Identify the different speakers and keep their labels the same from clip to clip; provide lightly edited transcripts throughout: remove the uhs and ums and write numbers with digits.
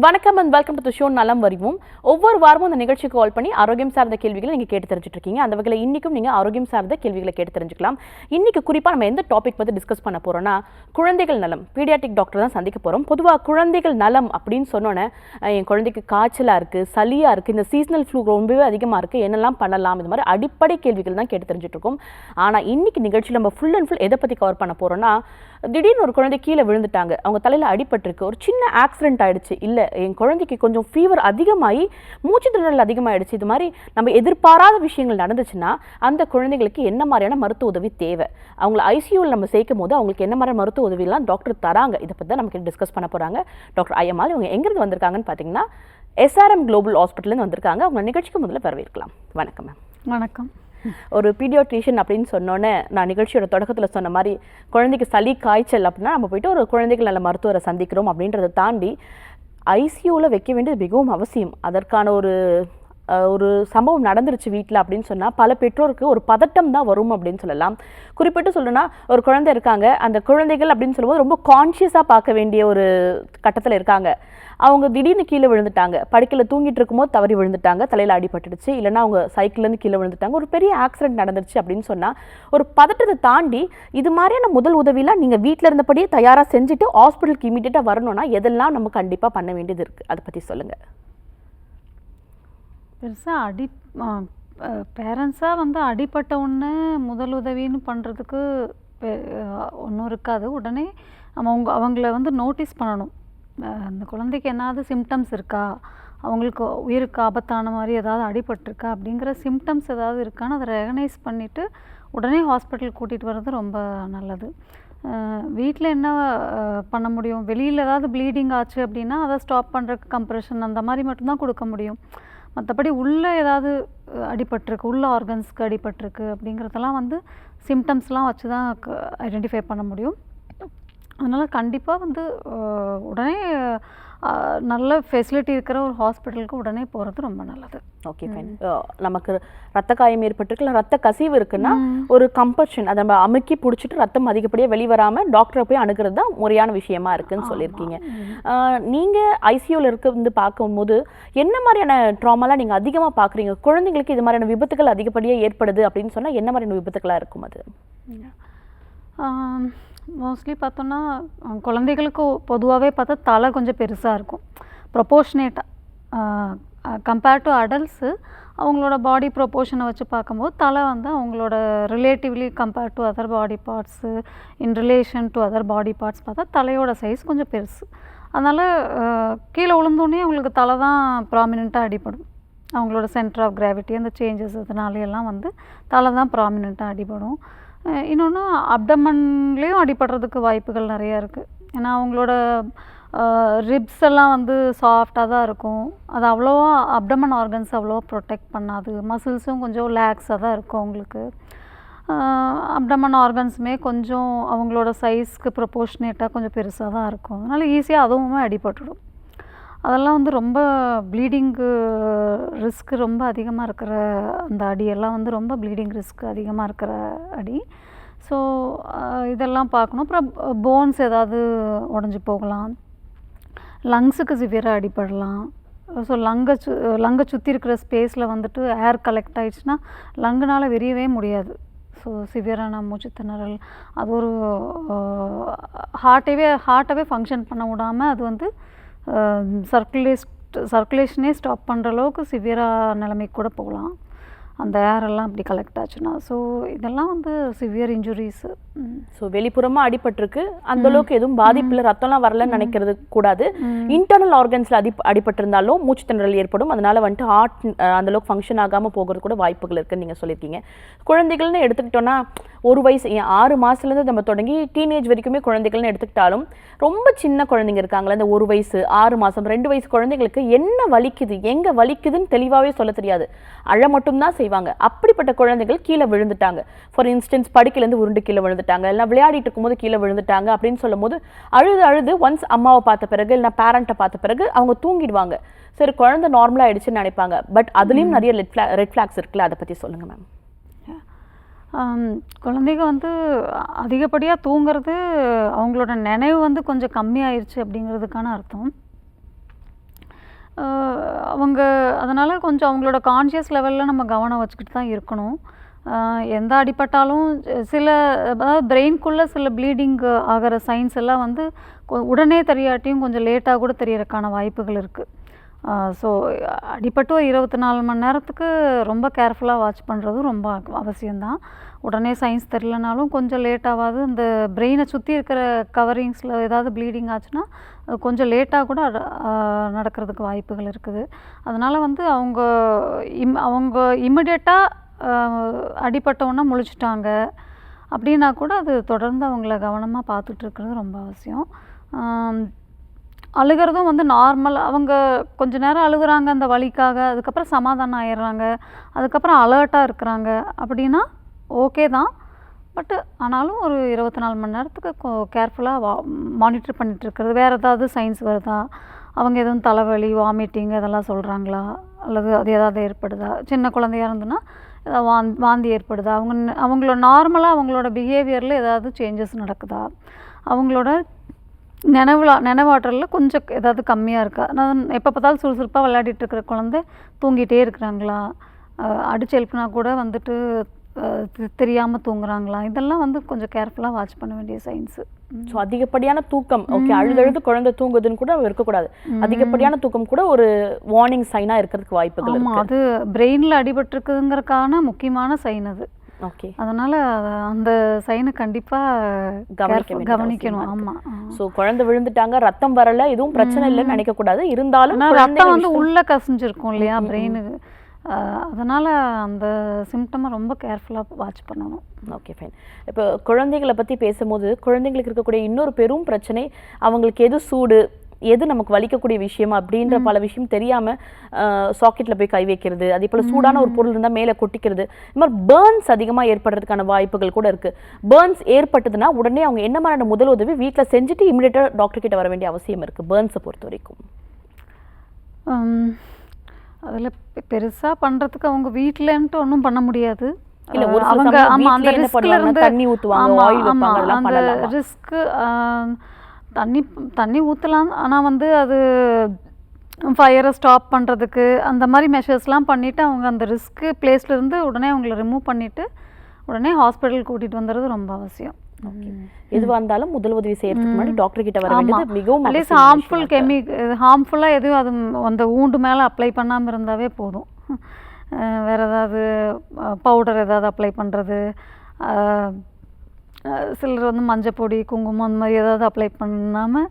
Speaker 1: வணக்கம் and welcome to the show நலம் வருவோம். ஒவ்வொரு வாரமும் அந்த நிகழ்ச்சிக்கு கால் பண்ணி ஆரோக்கியம் சார்ந்த கேள்விகளை நீங்கள் கேட்டு தெரிஞ்சுட்டு இருக்கீங்க. அந்த வகையில் இன்றைக்கும் நீங்கள் ஆரோக்கியம் சார்ந்த கேள்விகளை கேட்டு தெரிஞ்சுக்கலாம். இன்றைக்கி குறிப்பாக நம்ம எந்த டாபிக் பற்றி டிஸ்கஸ் பண்ண போகிறோம்னா குழந்தைகள் நலம். பீடியாட்ரிக் டாக்டர் தான் சந்திக்க போகிறோம். பொதுவாக குழந்தைகள் நலம் அப்படின்னு சொன்னோன்னே என் குழந்தைக்கு காய்ச்சலாக இருக்குது, சளியாக இருக்குது, இந்த சீசனல் ஃப்ளூ ரொம்பவே அதிகமாக இருக்குது, என்னெல்லாம் பண்ணலாம், இது மாதிரி அடிப்படை கேள்விகள் தான் கேட்டு தெரிஞ்சுட்டு இருக்கோம். ஆனால் இன்றைக்கி நிகழ்ச்சியில் நம்ம ஃபுல் அண்ட் ஃபுல் எதை பற்றி கவர் பண்ண போகிறோம்னா, திடீர்னு ஒரு குழந்தை கீழே விழுந்துட்டாங்க, அவங்க தலையில் அடிபட்டிருக்கு, ஒரு சின்ன ஆக்சிடென்ட் ஆகிடுச்சு, இல்லை என் குழந்தைக்கு கொஞ்சம் ஃபீவர் அதிகமாகி மூச்சு திணறல் அதிகமாகிடுச்சு, இது மாதிரி நம்ம எதிர்பாராத விஷயங்கள் நடந்துச்சுன்னா அந்த குழந்தைகளுக்கு என்ன மாதிரியான மருத்துவ உதவி தேவை, அவங்களை ஐசியூவில் நம்ம சேர்க்கும் போது அவங்களுக்கு என்ன மாதிரியான மருத்துவ உதவியெல்லாம் டாக்டர் தராங்க, இதை பற்றி தான் நமக்கு டிஸ்கஸ் பண்ண போகிறாங்க டாக்டர் ஐயம்மாள். இவங்க எங்கேருந்து வந்திருக்காங்கன்னு பார்த்தீங்கன்னா SRM குளோபல் ஹாஸ்பிட்டல்லேருந்து வந்திருக்காங்க. அவங்க நிகழ்ச்சிக்கு முதல்ல வரவேற்கலாம். வணக்கம் மேம்.
Speaker 2: வணக்கம்.
Speaker 1: ஒரு பீடியாட்ரிஷியன் அப்படின்னு சொன்னோன்னே நான் நிகழ்ச்சியோட தொடக்கத்தில் சொன்ன மாதிரி குழந்தைக்கு சளி காய்ச்சல் அப்படின்னா நம்ம போய்ட்டு ஒரு குழந்தைகள் நல்ல மருத்துவரை சந்திக்கிறோம் அப்படின்றத தாண்டி ஐசியூவில் வைக்க வேண்டியது மிகவும் அவசியம். அதற்கான ஒரு சம்பவம் நடந்துருச்சு வீட்டில் அப்படின்னு சொன்னால் பல பெற்றோருக்கு ஒரு பதட்டம் தான் வரும் அப்படின்னு சொல்லலாம். குறிப்பிட்டு சொல்லணும்னா ஒரு குழந்தை இருக்காங்க, அந்த குழந்தைகள் அப்படின்னு சொல்லும்போது ரொம்ப கான்ஷியஸாக பார்க்க வேண்டிய ஒரு கட்டத்தில் இருக்காங்க. அவங்க திடீர்னு கீழே விழுந்துட்டாங்க, படுக்கையில் தூங்கிட்டு இருக்கும்போது தவறி விழுந்துட்டாங்க, தலையில் அடிபட்டுடுச்சு, இல்லைனா அவங்க சைக்கிள்லேருந்து கீழே விழுந்துட்டாங்க, ஒரு பெரிய ஆக்சிடென்ட் நடந்துருச்சு அப்படின்னு சொன்னால் ஒரு பதட்டத்தை தாண்டி இது மாதிரியான முதல் உதவிலாம் நீங்கள் வீட்டில் இருந்தபடியே தயாராக செஞ்சுட்டு ஹாஸ்பிட்டலுக்கு இமீடியட்டாக வரணும்னா எதெல்லாம் நம்ம கண்டிப்பாக பண்ண வேண்டியது இருக்குது, அதை பற்றி சொல்லுங்கள்.
Speaker 2: பெருசாக பேரண்ட்ஸாக வந்து அடிப்பட்ட ஒன்று முதல் உதவின்னு பண்ணுறதுக்கு ஒன்றும் இருக்காது. உடனே அவங்கள வந்து நோட்டீஸ் பண்ணணும். அந்த குழந்தைக்கு என்னாவது சிம்டம்ஸ் இருக்கா, அவங்களுக்கு உயிருக்கு ஆபத்தான மாதிரி ஏதாவது அடிபட்டிருக்கா அப்படிங்கிற சிம்டம்ஸ் ஏதாவது இருக்கான்னு அதை ரெகனைஸ் பண்ணிவிட்டு உடனே ஹாஸ்பிட்டல் கூட்டிகிட்டு வர்றது ரொம்ப நல்லது. வீட்டில் என்ன பண்ண முடியும், வெளியில் ஏதாவது ப்ளீடிங் ஆச்சு அப்படின்னா அதை ஸ்டாப் பண்ணுறதுக்கு கம்ப்ரெஷன் அந்த மாதிரி மட்டும்தான் கொடுக்க முடியும். மற்றபடி உள்ளே ஏதாவது அடிபட்டிருக்கு, உள்ள ஆர்கன்ஸ்க்கு அடிபட்டிருக்கு அப்படிங்கிறதெல்லாம் வந்து சிம்டம்ஸ்லாம் வச்சு தான் ஐடென்டிஃபை பண்ண முடியும். அதனால் கண்டிப்பாக வந்து உடனே நல்ல ஃபெசிலிட்டி இருக்கிற ஒரு ஹாஸ்பிட்டலுக்கு உடனே போகிறது ரொம்ப நல்லது.
Speaker 1: Okay fine. நமக்கு ரத்த காயம் ஏற்பட்டிருக்கு, இல்லை ரத்த கசிவு இருக்குன்னா ஒரு கம்பல்ஷன், அதை நம்ம அமுக்கி பிடிச்சிட்டு ரத்தம் அதிகப்படியாக வெளிவராமல் டாக்டரை போய் அணுகிறது தான் முறையான விஷயமா இருக்குன்னு சொல்லியிருக்கீங்க. நீங்கள் ஐசியூவில் இருந்து பார்க்கும்போது என்ன மாதிரியான ட்ராமாலாம் நீங்கள் அதிகமாக பார்க்குறீங்க? குழந்தைங்களுக்கு இது மாதிரியான விபத்துகள் அதிகப்படியாக ஏற்படுது அப்படின்னு சொன்னால் என்ன மாதிரியான விபத்துக்களாக இருக்கும் அது?
Speaker 2: மோஸ்ட்லி பார்த்தோன்னா குழந்தைகளுக்கு பொதுவாகவே பார்த்தா தலை கொஞ்சம் பெருசாக இருக்கும், ப்ரொப்போர்ஷனேட்டாக கம்பேர்ட் டு அடல்ட்ஸு. அவங்களோட பாடி ப்ரொப்போர்ஷனை வச்சு பார்க்கும்போது தலை வந்து அவங்களோட relatively compared to other body parts in relation to other body parts பார்த்தா தலையோட சைஸ் கொஞ்சம் பெருசு. அதனால் கீழே விழுந்தோடனே அவங்களுக்கு தலை தான் ப்ராமினெண்ட்டாக அடிபடும். அவங்களோட சென்டர் ஆஃப் கிராவிட்டி அந்த சேஞ்சஸ் இதனாலையெல்லாம் வந்து தலை தான் ப்ராமினெண்ட்டாக அடிபடும். இன்னொன்று அப்டமன்லேயும் அடிபடுறதுக்கு வாய்ப்புகள் நிறையா இருக்குது. ஏன்னா அவங்களோட ரிப்ஸ் எல்லாம் வந்து சாஃப்டாக தான் இருக்கும், அது அவ்வளோவா அப்டமன் ஆர்கன்ஸ் அவ்வளோவா ப்ரொடெக்ட் பண்ணாது. மசில்ஸும் கொஞ்சம் ரிலாக்ஸாக தான் இருக்கும் அவங்களுக்கு. அப்டமன் ஆர்கன்ஸுமே கொஞ்சம் அவங்களோட சைஸ்க்கு ப்ரொப்போர்ஷனேட்டாக கொஞ்சம் பெருசாக தான் இருக்கும். அதனால் ஈஸியாக அதுவுமே அடிபட்டுடும். அதெல்லாம் வந்து ரொம்ப ப்ளீடிங்கு ரிஸ்க்கு ரொம்ப அதிகமாக இருக்கிற அந்த அடியெல்லாம் வந்து ரொம்ப ப்ளீடிங் ரிஸ்க் அதிகமாக இருக்கிற அடி. ஸோ இதெல்லாம் பார்க்கணும். அப்புறம் போன்ஸ் ஏதாவது உடஞ்சி போகலாம், லங்ஸுக்கு சிவியராக அடிபடலாம். ஸோ லங்கை சுற்றி இருக்கிற ஸ்பேஸில் வந்துட்டு ஏர் கலெக்ட் ஆகிடுச்சுன்னா லங்குனால் விரியவே முடியாது. ஸோ சிவியரான மூச்சு திணறல், அது ஒரு ஹார்ட்டவே ஃபங்க்ஷன் பண்ண விடாமல் அது வந்து சர்க்குலேஷனே ஸ்டாப் பண்ணுற அளவுக்கு சிவியராக நிலைமைக்கு கூட போகலாம் அந்த ஏரெல்லாம் அப்படி கலெக்ட் ஆச்சுன்னா. ஸோ இதெல்லாம் வந்து சிவியர் இன்ஜுரிஸு.
Speaker 1: ஸோ வெளிப்புறமாக அடிபட்டிருக்கு, அந்தளவுக்கு எதுவும் பாதிப்பில் ரத்தம்லாம் வரலன்னு நினைக்கிறது கூடாது. இன்டர்னல் ஆர்கன்ஸில் மூச்சு திணறல் ஏற்படும், அதனால் வந்துட்டு ஹார்ட் அந்தளவுக்கு ஃபங்க்ஷன் ஆகாமல் போகிறது கூட வாய்ப்புகள் இருக்குன்னு நீங்கள் சொல்லியிருக்கீங்க. குழந்தைகள்னு எடுத்துக்கிட்டோன்னா ஒரு வயசு 6 மாதத்துலேருந்து நம்ம தொடங்கி டீனேஜ் வரைக்குமே குழந்தைகள்னு எடுத்துக்கிட்டாலும் ரொம்ப சின்ன குழந்தைங்க இருக்காங்களே, அந்த 1 வயசு 6 மாதம் 2 வயசு குழந்தைங்களுக்கு என்ன வலிக்குது எங்கே வலிக்குதுன்னு தெளிவாகவே சொல்ல தெரியாது, அழ மட்டும்தான் செய்வாங்க. அப்படிப்பட்ட குழந்தைகள் கீழே விழுந்துட்டாங்க, ஃபார் இன்ஸ்டன்ஸ் படுக்கையிலேருந்து உருண்டு கீழே விழுந்துட்டாங்க, இல்லை விளையாடிட்டு இருக்கும்போது கீழே விழுந்துட்டாங்க அப்படின்னு சொல்லும் போது அழுது ஒன்ஸ் அம்மாவை பார்த்த பிறகு இல்லை பேரண்ட்டை பார்த்த பிறகு அவங்க தூங்கிடுவாங்க. சரி குழந்தை நார்மலாக ஆயிடுச்சுன்னு நினைப்பாங்க. பட் அதுலேயும் நிறைய ரெட் ஃப்ளாக்ஸ் இருக்குல்ல, அதை பற்றி சொல்லுங்கள் மேம்.
Speaker 2: குழந்தைங்க வந்து அதிகப்படியாக தூங்குறது அவங்களோட நினைவு வந்து கொஞ்சம் கம்மியாயிருச்சு அப்படிங்கிறதுக்கான அர்த்தம். அவங்க அதனால் கொஞ்சம் அவங்களோட கான்ஷியஸ் லெவலில் நம்ம கவனம் வச்சுக்கிட்டு தான் இருக்கணும். எந்த அடிபட்டாலும் சில அதாவது பிரெயின்குள்ளே சில ப்ளீடிங் ஆகிற சைன்ஸ் எல்லாம் வந்து உடனே தெரியாட்டியும் கொஞ்சம் லேட்டாக கூட தெரியறதுக்கான வாய்ப்புகள் இருக்குது. ஸோ அடிபட்டு ஒரு 24 மணி நேரத்துக்கு ரொம்ப கேர்ஃபுல்லாக வாட்ச் பண்ணுறதும் ரொம்ப அவசியம்தான். உடனே சைன்ஸ் தெரிலனாலும் கொஞ்சம் லேட்டாகாது இந்த பிரெயினை சுற்றி இருக்கிற கவரிங்ஸில் ஏதாவது ப்ளீடிங் ஆச்சுன்னா அது கொஞ்சம் லேட்டாக கூட நடக்கிறதுக்கு வாய்ப்புகள் இருக்குது. அதனால் வந்து அவங்க இம்மிடியட்டாக அடிபட்டவுடனே முழிச்சிட்டாங்க அப்படின்னா கூட அது தொடர்ந்து அவங்கள கவனமாக பார்த்துட்டு இருக்கிறது ரொம்ப அவசியம். அழுகிறதும் வந்து நார்மல், அவங்க கொஞ்ச நேரம் அழுகுறாங்க அந்த வலிக்காக, அதுக்கப்புறம் சமாதானம் ஆயிடுறாங்க, அதுக்கப்புறம் அலர்ட்டாக இருக்கிறாங்க அப்படின்னா ஓகே தான். பட்டு ஆனாலும் ஒரு 24 மணி நேரத்துக்கு கேர்ஃபுல்லாக மானிட்டர் பண்ணிகிட்டு இருக்கிறது. வேறு ஏதாவது சைன்ஸ் வருதா, அவங்க எதுவும் தலைவலி வாமிட்டிங் இதெல்லாம் சொல்கிறாங்களா, அல்லது அது ஏதாவது ஏற்படுதா, சின்ன குழந்தையாக இருந்ததுன்னா ஏதாவது வாந்தி ஏற்படுதா, அவங்களோட நார்மலாக அவங்களோட பிஹேவியரில் ஏதாவது சேஞ்சஸ் நடக்குதா, அவங்களோட நினைவாற்றலில் கொஞ்சம் ஏதாவது கம்மியாக இருக்கா, நான் எப்போ பார்த்தாலும் சுறுசுறுப்பாக விளையாடிட்டு இருக்கிற குழந்தை தூங்கிட்டே இருக்கிறாங்களா, அடிச்சு எழுப்புனா கூட வந்துட்டு தெரியாமல் தூங்குறாங்களா, இதெல்லாம் வந்து கொஞ்சம் கேர்ஃபுல்லாக வாட்ச் பண்ண வேண்டிய சைன்ஸு.
Speaker 1: ஸோ அதிகப்படியான தூக்கம், ஓகே, அழுதழுது குழந்தை தூங்குதுன்னு கூட இருக்கக்கூடாது. அதிகப்படியான தூக்கம் கூட ஒரு வார்னிங் சைனாக இருக்கிறதுக்கு வாய்ப்புகள் இருக்கு.
Speaker 2: அது பிரெயினில் அடிபட்டிருக்குங்கிறதுக்கான முக்கியமான சைன் அது.
Speaker 1: ஓகே,
Speaker 2: அதனால அந்த சைனை கண்டிப்பாக கவனிக்கணும். ஆமாம்.
Speaker 1: ஸோ குழந்தை விழுந்துட்டாங்க, ரத்தம் வரல, எதுவும் பிரச்சனை இல்லைன்னு நினைக்கக்கூடாது. இருந்தாலும்
Speaker 2: ரத்தம் வந்து உள்ளே கசிஞ்சிருக்கும் இல்லையா பிரெயினுக்கு, அதனால் அந்த சிம்டமை ரொம்ப கேர்ஃபுல்லாக வாட்ச் பண்ணணும்.
Speaker 1: Okay, fine. இப்போ குழந்தைகளை பற்றி பேசும்போது குழந்தைங்களுக்கு இருக்கக்கூடிய இன்னொரு பெரும் பிரச்சனை, அவங்களுக்கு எது சூடு, எது நமக்கு வலிக்கக்கூடிய விஷயம் அப்படின்ற பல விஷயம் தெரியாமல் சாக்கெட்டில் போய் கை வைக்கிறது, அதே போல் சூடான ஒரு பொருள் இருந்தால் மேலே கொட்டிக்கிறது, இது மாதிரி பேர்ன்ஸ் அதிகமாக ஏற்படுறதுக்கான வாய்ப்புகள் கூட இருக்குது. பேர்ன்ஸ் ஏற்பட்டதுன்னா உடனே அவங்க என்ன மாதிரியான முதல் உதவி வீட்டில் செஞ்சுட்டு இமிடியேட்டாக டாக்டர் கிட்ட வர வேண்டிய அவசியம் இருக்குது பேர்ன்ஸை பொறுத்த வரைக்கும்?
Speaker 2: அதில் பெருசாக பண்ணுறதுக்கு அவங்க வீட்டிலன்ட்டு ஒன்றும் பண்ண முடியாது.
Speaker 1: இல்லை, ஒரு
Speaker 2: அவங்க அந்த ரிஸ்கில் இருந்து
Speaker 1: தண்ணி ஊற்றுவாங்க, ஆயில் வைப்பாங்க, அதெல்லாம் பண்ணலாம்.
Speaker 2: அந்த ரிஸ்க்கு தண்ணி ஊற்றலாம், ஆனால் வந்து அது ஃபயரை ஸ்டாப் பண்ணுறதுக்கு அந்த மாதிரி மெஷர்ஸ்லாம் பண்ணிவிட்டு அவங்க அந்த ரிஸ்க்கு பிளேஸ்லேருந்து உடனே அவங்கள ரிமூவ் பண்ணிவிட்டு உடனே ஹாஸ்பிட்டல் கூட்டிகிட்டு வந்துடுறது ரொம்ப அவசியம்.
Speaker 1: எதுவாக இருந்தாலும் முதல் உதவி செய்யறதுக்கு முன்னாடி டாக்டர் கிட்ட வர வேண்டியது மிகவும்
Speaker 2: அட்லீஸ்ட் ஹார்ம்ஃபுல்லாக எதுவும் அது அந்த ஊண்டு மேலே அப்ளை பண்ணாமல் இருந்தாவே போதும். வேறு ஏதாவது பவுடர் ஏதாவது அப்ளை பண்ணுறது, சிலர் வந்து மஞ்சப்பொடி குங்குமம் அந்த மாதிரி ஏதாவது அப்ளை பண்ணாமல்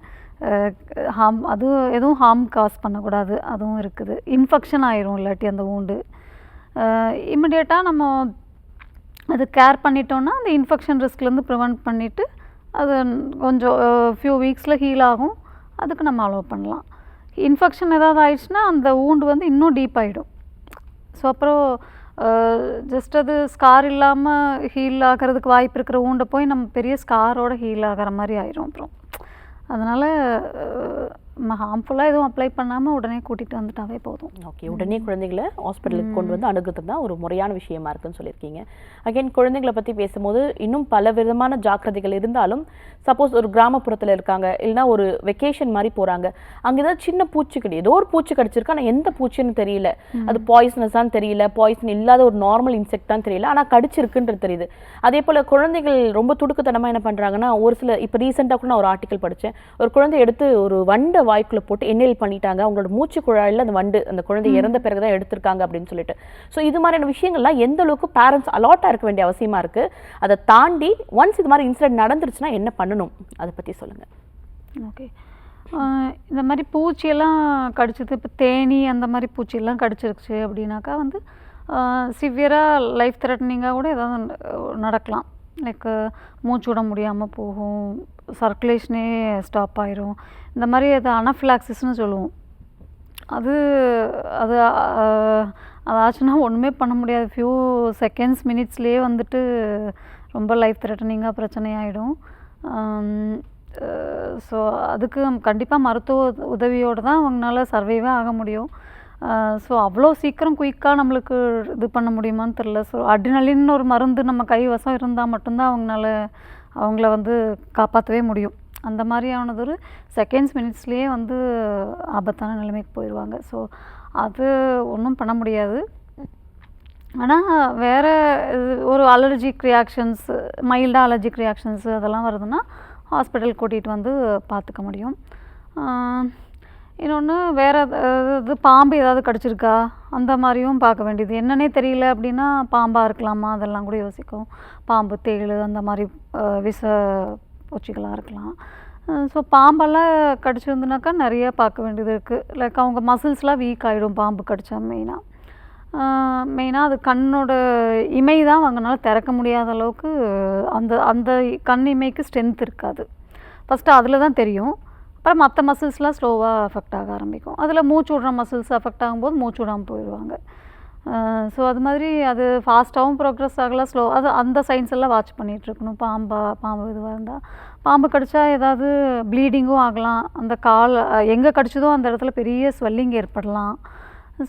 Speaker 2: அது எதுவும் ஹார்ம் காஸ் பண்ணக்கூடாது, அதுவும் இருக்குது. இன்ஃபெக்ஷன் ஆயிரும் இல்லாட்டி அந்த ஊண்டு. இமிடியேட்டாக நம்ம அது கேர் பண்ணிட்டோன்னா அந்த இன்ஃபெக்ஷன் ரிஸ்க்லேருந்து ப்ரிவெண்ட் பண்ணிவிட்டு அது கொஞ்சம் ஃபியூ வீக்ஸில் ஹீல் ஆகும், அதுக்கு நம்ம அலோவ் பண்ணலாம். இன்ஃபெக்ஷன் ஏதாவது ஆயிடுச்சுன்னா அந்த ஊண்டு வந்து இன்னும் டீப் ஆகிடும். ஸோ அப்புறம் ஜஸ்ட் அது ஸ்கார் இல்லாமல் ஹீல் ஆகிறதுக்கு வாய்ப்பு இருக்கிற ஊண்டை போய் நம்ம பெரிய ஸ்காரோட ஹீல் ஆகிற மாதிரி ஆயிரும் அப்புறம். அதனால் ஹார்ம்ஃபுல்லாக எதுவும் அப்ளை பண்ணாமல் உடனே கூட்டிகிட்டு வந்துட்டாவே போதும்.
Speaker 1: ஓகே, உடனே குழந்தைகளை ஹாஸ்பிட்டலுக்கு கொண்டு வந்து அணுகுறது தான் ஒரு முறையான விஷயமா இருக்குன்னு சொல்லியிருக்கீங்க. அகைன் குழந்தைங்களை பற்றி பேசும்போது இன்னும் பல விதமான ஜாக்கிரதைகள் இருந்தாலும், சப்போஸ் ஒரு கிராமப்புறத்தில் இருக்காங்க, இல்லைனா ஒரு வெக்கேஷன் மாதிரி போகிறாங்க, அங்கே ஏதாவது சின்ன பூச்சிக்கடி, ஏதோ ஒரு பூச்சி கடிச்சிருக்கு, ஆனால் எந்த பூச்சின்னு தெரியல, அது பாய்சனஸான்னு தெரியல, பாய்சன் இல்லாத ஒரு நார்மல் இன்செக்ட் தான் தெரியல, ஆனால் கடிச்சிருக்குன்றது தெரியுது. அதே போல் குழந்தைகள் ரொம்ப துடுக்குத்தனமாக என்ன பண்ணுறாங்கன்னா, ஒரு சில இப்போ ரீசெண்டாக கூட நான் ஒரு ஆர்டிக்கல் படித்தேன், ஒரு குழந்தை எடுத்து ஒரு வண்டை வாய்க்குள்ள போட்டு எண்ணெயில் பண்ணிட்டாங்க, அவங்களோட மூச்சு குழாயில் அந்த வண்டு அந்த குழந்தை இறந்த பிறகு தான் எடுத்திருக்காங்க அப்படின்னு சொல்லிட்டு. ஸோ இது மாதிரியான விஷயங்கள்லாம் எந்த அளவுக்கு பேரண்ட்ஸ் அலாட்டாக இருக்க வேண்டிய அவசியமா இருக்கு, அதை தாண்டி ஒன்ஸ் இது மாதிரி இன்சிடென்ட் நடந்துருச்சுன்னா என்ன பண்ணணும், அதை பற்றி சொல்லுங்க.
Speaker 2: ஓகே, இந்த மாதிரி பூச்சியெல்லாம் கடிச்சது, இப்போ தேனி அந்த மாதிரி பூச்சியெல்லாம் கடிச்சிருச்சு அப்படின்னாக்கா வந்து சிவியராக லைஃப் த்ரெட்டனிங்காக கூட ஏதாவது நடக்கலாம். லைக் மூச்சு விட முடியாமல் போகும், சர்க்குலேஷனே ஸ்டாப் ஆயிரும், இந்த மாதிரி அது அனஃபிலாக்சிஸ்னு சொல்லுவோம். அது அது அதாச்சுன்னா ஒன்றுமே பண்ண முடியாது, ஃபியூ செகண்ட்ஸ் மினிட்ஸ்லேயே வந்துட்டு ரொம்ப லைஃப் த்ரெட்டனிங்காக பிரச்சனை ஆகிடும். ஸோ அதுக்கு கண்டிப்பாக மருத்துவ உதவியோடு தான் அவங்களால சர்வைவே ஆக முடியும். ஸோ அவ்வளோ சீக்கிரம் குயிக்காக நம்மளுக்கு இது பண்ண முடியுமான்னு தெரில. ஸோ அட்ரினலின் ஒரு மருந்து நம்ம கைவசம் இருந்தால் மட்டும்தான் அவங்கள வந்து காப்பாற்றவே முடியும். அந்த மாதிரியானது ஒரு செகண்ட்ஸ் மினிட்ஸ்லேயே வந்து ஆபத்தான நிலைமைக்கு போயிடுவாங்க. ஸோ அது ஒன்றும் பண்ண முடியாது. ஆனால் வேறு ஒரு அலர்ஜிக் ரியாக்ஷன்ஸ், மைல்டாக அலர்ஜிக் ரியாக்ஷன்ஸு அதெல்லாம் வருதுன்னா ஹாஸ்பிட்டல் கூட்டிகிட்டு வந்து பார்த்துக்க முடியும். இன்னொன்று வேறு இது பாம்பு ஏதாவது கடிச்சிருக்கா அந்த மாதிரியும் பார்க்க வேண்டியது. என்னன்னே தெரியல அப்படின்னா பாம்பாக இருக்கலாமா அதெல்லாம் கூட யோசிக்கும். பாம்பு, தேள் அந்த மாதிரி விஷ பூச்சிகளாக இருக்கலாம். ஸோ பாம்பெல்லாம் கடிச்சிருந்துனாக்கா நிறைய பார்க்க வேண்டியது இருக்குது. லைக் அவங்க மசில்ஸ்லாம் வீக் ஆகிடும் பாம்பு கடித்தா. மெயினாக அது கண்ணோட இமை தான் அவங்கனால திறக்க முடியாத அளவுக்கு அந்த அந்த கண் இமைக்கு ஸ்ட்ரென்த் இருக்காது. ஃபஸ்ட்டு அதில் தான் தெரியும். அப்புறம் மற்ற மசில்ஸ்லாம் ஸ்லோவாக அஃபெக்ட் ஆக ஆரம்பிக்கும். அதில் மூச்சு விடுற மசில்ஸ் அஃபெக்ட் ஆகும்போது மூச்சு விடாமல் போயிடுவாங்க. ஸோ அது மாதிரி அது ஃபாஸ்ட்டாகவும் ப்ரோக்ரஸ் ஆகலாம், அது அந்த சைன்ஸ் எல்லாம் வாட்ச் பண்ணிகிட்ருக்கணும். பாம்பு இதுவாக இருந்தால் பாம்பு கடித்தா ஏதாவது ப்ளீடிங்கும் ஆகலாம். அந்த கால் எங்கே கடிச்சதோ அந்த இடத்துல பெரிய ஸ்வெல்லிங் ஏற்படலாம்.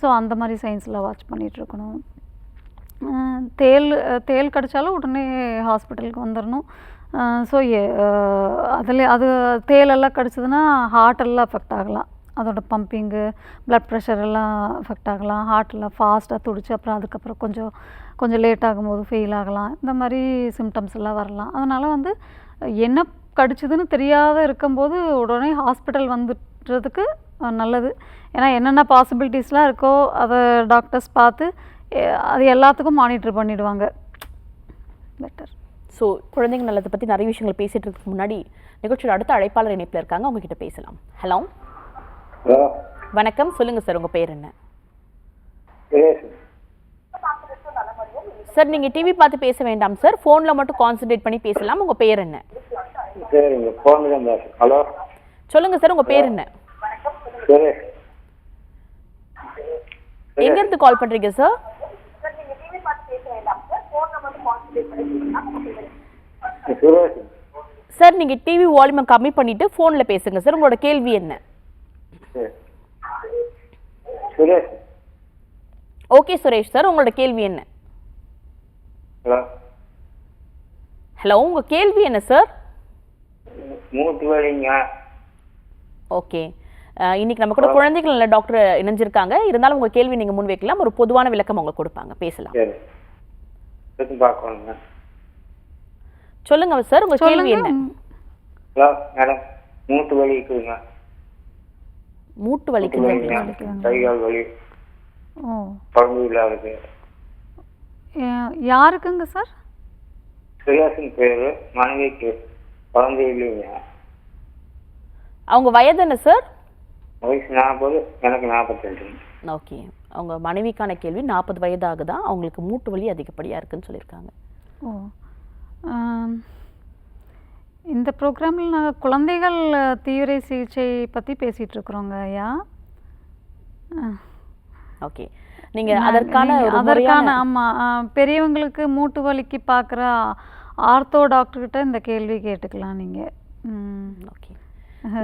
Speaker 2: ஸோ அந்த மாதிரி சைன்ஸ்லாம் வாட்ச் பண்ணிகிட்ருக்கணும். தேள் கடித்தாலும் உடனே ஹாஸ்பிட்டலுக்கு வந்துடணும். ஸோ அது தேலெல்லாம் கடிச்சதுன்னா ஹார்ட்டெல்லாம் அஃபெக்ட் ஆகலாம். அதோட பம்பிங்கு, ப்ளட் ப்ரெஷர் எல்லாம் அஃபெக்ட் ஆகலாம். ஹார்ட்டெல்லாம் ஃபாஸ்ட்டாக துடிச்சு அப்புறம் அதுக்கப்புறம் கொஞ்சம் லேட் ஆகும்போது ஃபெயில் ஆகலாம். இந்த மாதிரி சிம்டம்ஸ் எல்லாம் வரலாம். அதனால் வந்து என்ன கடிச்சதுன்னு தெரியாத இருக்கும்போது உடனே ஹாஸ்பிட்டல் வந்துடுறதுக்கு நல்லது. ஏன்னா என்னென்ன பாசிபிலிட்டிஸ்லாம் இருக்கோ அதை டாக்டர்ஸ் பார்த்து அது எல்லாத்துக்கும் மானிட்டர் பண்ணிவிடுவாங்க. பெட்டர்.
Speaker 1: ஸோ குழந்தைங்க நல்லதை பற்றி நிறைய விஷயங்கள் பேசிகிட்டு இருக்கிறதுக்கு முன்னாடி நிகழ்ச்சியோட அடுத்த அழைப்பாளர் இணைப்பில் இருக்காங்க, உங்ககிட்ட பேசலாம். ஹலோ, வணக்கம். சொல்லுங்கள் சார், உங்கள் பேர் என்ன? சார் நீங்கள் டிவி பார்த்து பேச வேண்டாம் சார், ஃபோனில் மட்டும் கான்சன்ட்ரேட் பண்ணி பேசலாம். உங்கள் பேர் என்ன?
Speaker 3: ஹலோ,
Speaker 1: சொல்லுங்கள் சார், உங்கள் பேர் என்ன? எங்கேருந்து கால் பண்ணுறீங்க சார்? சார் நீங்கள் டிவி வால்யூமை கம்மி பண்ணிட்டு ஃபோனில் பேசுங்க சார். உங்களோட கேள்வி என்ன? ஓகே சுரேஷ் சார், உங்களோட கேள்வி என்ன? ஹலோ, உங்க கேள்வி என்ன சார்? ஓகே, இன்னைக்கு நம்ம கூட குழந்தைகள் நல்ல டாக்டர் இணைஞ்சிருக்காங்க. இருந்தாலும் உங்க கேள்வி நீங்க முன் வைக்கலாம், ஒரு பொதுவான விளக்கம் அவங்க கொடுப்பாங்க, பேசலாம். சொல்லுங்க சார், உங்க கேள்வி என்ன?
Speaker 3: மூட்டு வலி இருக்குங்க.
Speaker 1: மூட்டு வலிக்குது,
Speaker 3: கை கால் வலி.
Speaker 2: யாருக்குங்க சார்?
Speaker 3: சுரேஷன் பேரு, மனைவிக்கு குழந்தை இல்லைங்க.
Speaker 1: அவங்க வயது என்ன சார்?
Speaker 3: வயசு 40, எனக்கு 42.
Speaker 1: ஓகே, அவங்க மனைவிக்கான கேள்வி 40 வயது ஆகுதா, அவங்களுக்கு மூட்டு வலி அதிகப்படியாக இருக்குன்னு சொல்லியிருக்காங்க.
Speaker 2: ஓ, இந்த ப்ரோக்ராமில் நாங்கள் குழந்தைகள் தீவிர சிகிச்சை பற்றி பேசிகிட்டு இருக்கிறோங்க ஐயா.
Speaker 1: ஓகே, நீங்கள் அதற்கான
Speaker 2: ஆமாம், பெரியவங்களுக்கு மூட்டு வலிக்கு பார்க்குற ஆர்த்தோ டாக்டர்கிட்ட இந்த கேள்வி கேட்டுக்கலாம் நீங்கள்.
Speaker 1: ஓகே,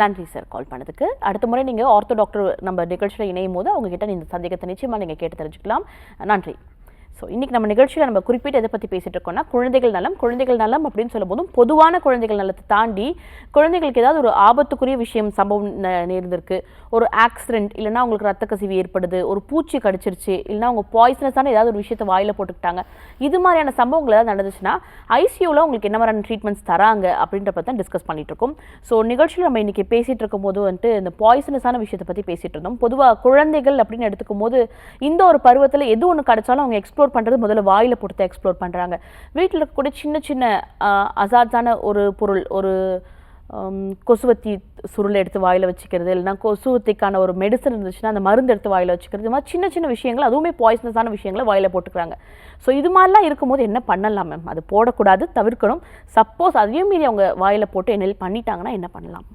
Speaker 1: நன்றி சார் கால் பண்ணதுக்கு. அடுத்த முறை நீங்கள் ஆர்த்தோ டாக்டர் நம்ம நிகழ்ச்சியில் இணையும் போது அவங்ககிட்ட இந்த சந்தேகத்தை நிச்சயமாக நீங்கள் கேட்டு தெரிஞ்சுக்கலாம். நன்றி. ஸோ இன்றைக்கி நம்ம நிகழ்ச்சியில் நம்ம குறிப்பிட்டு எதை பற்றி பேசிகிட்டு இருக்கோம்னா குழந்தைகள் நலம் அப்படின்னு சொல்லும்போதும் பொதுவான குழந்தைகள் நலத்தை தாண்டி குழந்தைகளுக்கு ஏதாவது ஒரு ஆபத்துக்குரிய விஷயம் சம்பவம் நேர்ந்திருக்கு, ஒரு ஆக்சிடென்ட், இல்லைனா அவங்களுக்கு ரத்த கசிவு ஏற்படுது, ஒரு பூச்சி கடிச்சிருச்சு, இல்லைனா அவங்க பாய்சனஸான ஏதாவது ஒரு விஷயத்தை வாயில் போட்டுக்கிட்டாங்க, இது மாதிரியான சம்பவங்கள் ஏதாவது நடந்துச்சுன்னா ஐசியூவில் உங்களுக்கு என்ன மாதிரியான ட்ரீட்மெண்ட்ஸ் தராங்க அப்படின்றப்ப தான் டிஸ்கஸ் பண்ணிட்டு இருக்கோம். ஸோ நிகழ்ச்சியில் நம்ம இன்றைக்கி பேசிகிட்டு இருக்கும் போது வந்துட்டு இந்த பாய்சனஸான விஷயத்தை பற்றி பேசிகிட்டு இருந்தோம். பொதுவாக குழந்தைகள் அப்படின்னு எடுத்துக்கும் போது இந்த ஒரு பருவத்தில் எது ஒன்று கிடைச்சாலும் அவங்க எக்ஸ்ப்ளோர் பண்ணுறது முதல்ல வாயில் போட்டு எக்ஸ்ப்ளோர் பண்ணுறாங்க. வீட்டில் இருக்கக்கூடிய சின்ன சின்ன அசாதான ஒரு பொருள், ஒரு கொசுவத்தி சுருளை எடுத்து வாயில் வச்சுக்கிறது, இல்லைனா கொசுவத்திக்கான ஒரு மெடிசன் இருந்துச்சுன்னா அந்த மருந்து எடுத்து வாயில் வச்சுக்கிறது, இது மாதிரி சின்ன சின்ன விஷயங்கள், அதுவுமே பாய்சனஸான விஷயங்களை வாயில் போட்டுக்கிறாங்க. ஸோ இது மாதிரிலாம் இருக்கும்போது என்ன பண்ணலாம் மேம்? அது போடக்கூடாது, தவிர்க்கணும். சப்போஸ் அதையும் மீறி அவங்க வாயில் போட்டு என்ன பண்ணிட்டாங்கன்னா என்ன பண்ணலாம்?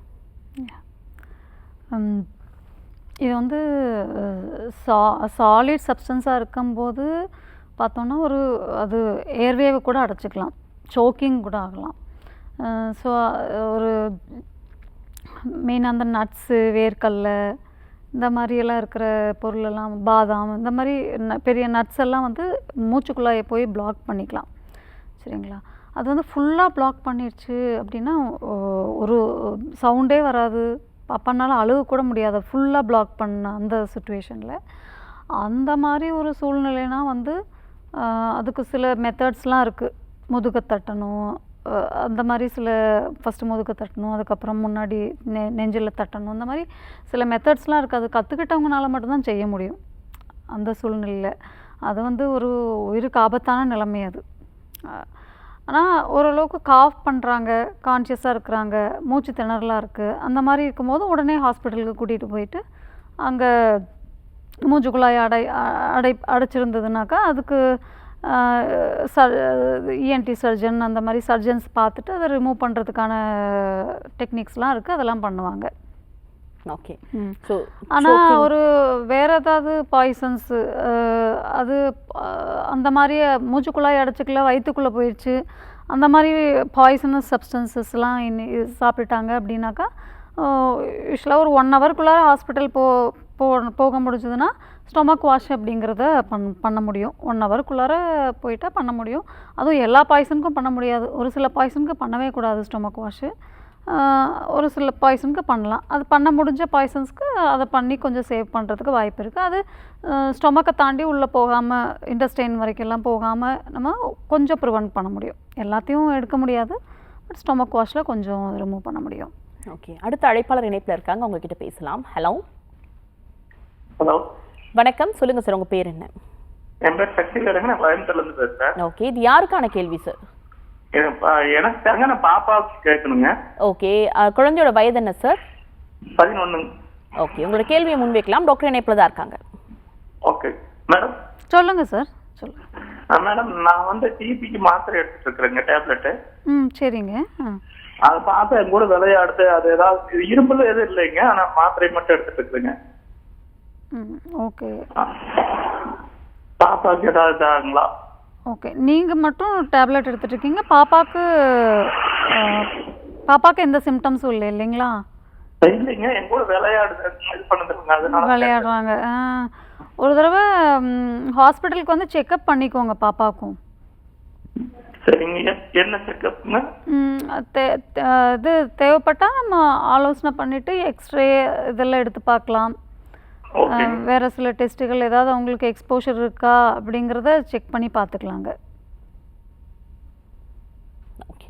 Speaker 2: இது வந்து சாலிட் சப்ஸ்டன்ஸாக இருக்கும்போது பார்த்தோன்னா அது ஏர்வேவை கூட அடைச்சிக்கலாம், சோக்கிங் கூட ஆகலாம். ஸோ ஒரு மெயின் அந்த நட்ஸு, வேர்க்கடல, இந்த மாதிரியெல்லாம் இருக்கிற பொருளெல்லாம், பாதாம், இந்த மாதிரி பெரிய நட்ஸ் எல்லாம் வந்து மூச்சுக்குள்ளாய போய் பிளாக் பண்ணிக்கலாம். சரிங்களா? அது வந்து ஃபுல்லாக பிளாக் பண்ணிடுச்சு அப்படின்னா ஒரு சவுண்டே வராது, அப்பனால அழுக கூட முடியாது, ஃபுல்லாக பிளாக் பண்ண அந்த சுச்சுவேஷனில். அந்த மாதிரி ஒரு சூழ்நிலைனா வந்து அதுக்கு சில மெத்தட்ஸ்லாம் இருக்குது. முதுகை தட்டணும், அந்த மாதிரி சில ஃபஸ்ட்டு முதுகை தட்டணும், அதுக்கப்புறம் முன்னாடி நெஞ்சில் தட்டணும், அந்த மாதிரி சில மெத்தட்ஸ்லாம் இருக்குது. அது கற்றுக்கிட்டவங்கனால மட்டும்தான் செய்ய முடியும் அந்த சூழ்நிலையில். அது வந்து ஒரு உயிருக்கு ஆபத்தான நிலைமை அது. ஆனால் ஓரளவுக்கு காஃப் பண்ணுறாங்க, கான்ஷியஸாக இருக்கிறாங்க, மூச்சு திணறலாக இருக்குது, அந்த மாதிரி இருக்கும்போது உடனே ஹாஸ்பிட்டலுக்கு கூட்டிகிட்டு போயிட்டு அங்கே மூச்சுக்குழாய் அடைச்சிருந்ததுனாக்கா அதுக்கு இஎன்டி சர்ஜன் அந்த மாதிரி சர்ஜன்ஸ் பார்த்துட்டு அதை ரிமூவ் பண்ணுறதுக்கான டெக்னிக்ஸ்லாம் இருக்குது, அதெல்லாம் பண்ணுவாங்க.
Speaker 1: ஓகே.
Speaker 2: ஸோ ஆனால் ஒரு வேறு ஏதாவது பாய்சன்ஸு அது அந்த மாதிரி மூச்சுக்குழாய் அடைச்சிக்கல, வயிற்றுக்குள்ளே போயிடுச்சு, அந்த மாதிரி பாய்சனஸ் சப்ஸ்டன்சஸ்லாம் சாப்பிட்டுட்டாங்க அப்படின்னாக்கா யூஸ்வலாக ஒரு 1 ஹவருக்குள்ளார ஹாஸ்பிட்டல் போக முடிஞ்சதுன்னா ஸ்டொமக் வாஷ் அப்படிங்கிறத பண்ண முடியும். 1 ஹவருக்குள்ளார போயிட்டா பண்ண முடியும். அதுவும் எல்லா பாய்சனுக்கும் பண்ண முடியாது, ஒரு சில பாய்சனுக்கு பண்ணவே கூடாது ஸ்டொமக் வாஷு, ஒரு சில பாய்சனுக்கு பண்ணலாம். அது பண்ண முடிஞ்ச பாய்சன்ஸ்க்கு அதை பண்ணி கொஞ்சம் சேவ் பண்ணுறதுக்கு வாய்ப்பு இருக்குது. அது ஸ்டொமக்கை தாண்டி உள்ளே போகாமல் இன்டெஸ்டைன் வரைக்கும்லாம் போகாமல் நம்ம கொஞ்சம் ப்ரிவென்ட் பண்ண முடியும். எல்லாத்தையும் எடுக்க முடியாது, பட் ஸ்டொமக் வாஷில் கொஞ்சம் ரிமூவ் பண்ண முடியும்.
Speaker 1: ஓகே. அடுத்த அழைப்பாளர் இணைப்பில் இருக்காங்க, உங்ககிட்ட பேசலாம். ஹலோ.
Speaker 4: ஹலோ,
Speaker 1: வணக்கம். சொல்லுங்க சார், உங்க பேர் என்ன?
Speaker 4: என் பேர் சக்தி வேறுங்க, நான் கோயம்புத்தூர்லேருந்து பேசுகிறேன்.
Speaker 1: ஓகே. இது யாருக்கான கேள்வி சார்?
Speaker 4: எனக்கு தாங்க, நான் பாப்பாவுக்கு கேட்கணுங்க.
Speaker 1: ஓகே. குழந்தையோட வயது என்ன சார்?
Speaker 4: 11.
Speaker 1: ஓகே, உங்களோட கேள்வியை முன்வைக்கலாம். டாக்டர் இணைப்பில் தான் இருக்காங்க.
Speaker 4: Okay madam.
Speaker 2: சொல்லுங்கள் சார், சொல்லுங்கள்.
Speaker 4: மேடம், நான் வந்து டிபிக்கு மாத்திரை எடுத்துட்டு இருக்கிறேங்க, டேப்லெட்டு.
Speaker 2: சரிங்க.
Speaker 4: அது பார்த்தா என் கூட விளையாடுது, அது ஏதாவது இரும்புல எதுவும் இல்லைங்க, ஆனால் மாத்திரை மட்டும் எடுத்துட்டு இருக்கிறேங்க.
Speaker 2: ஓகே.
Speaker 4: பாப்பாவுக்கு ஏதாவது இதாங்களா?
Speaker 2: ஓகே, நீங்கள் மட்டும் டேப்லெட் எடுத்துகிட்டு இருக்கீங்க, பாப்பாவுக்கு எந்த சிம்டம்ஸும் இல்லை இல்லைங்களா?
Speaker 4: இல்லைங்க, என் கூட விளையாடுது, இது பண்ணுதுங்க, அதனால
Speaker 2: விளையாடுறாங்க. ஒரு தடவை ஹாஸ்பிட்டலுக்கு வந்து செக்அப் பண்ணிக்கோங்க பாப்பாவுக்கும்.
Speaker 4: சரிங்க. என்ன செக்அப்ங்க?
Speaker 2: இது தேவைப்பட்டால் நம்ம ஆலோசனை பண்ணிவிட்டு எக்ஸ்ரே இதெல்லாம் எடுத்து பார்க்கலாம். வேறு சில டெஸ்ட்டுகள் ஏதாவது அவங்களுக்கு எக்ஸ்போஷர் இருக்கா அப்படிங்கிறத செக் பண்ணி பார்த்துக்கலாங்க.
Speaker 1: ஓகே,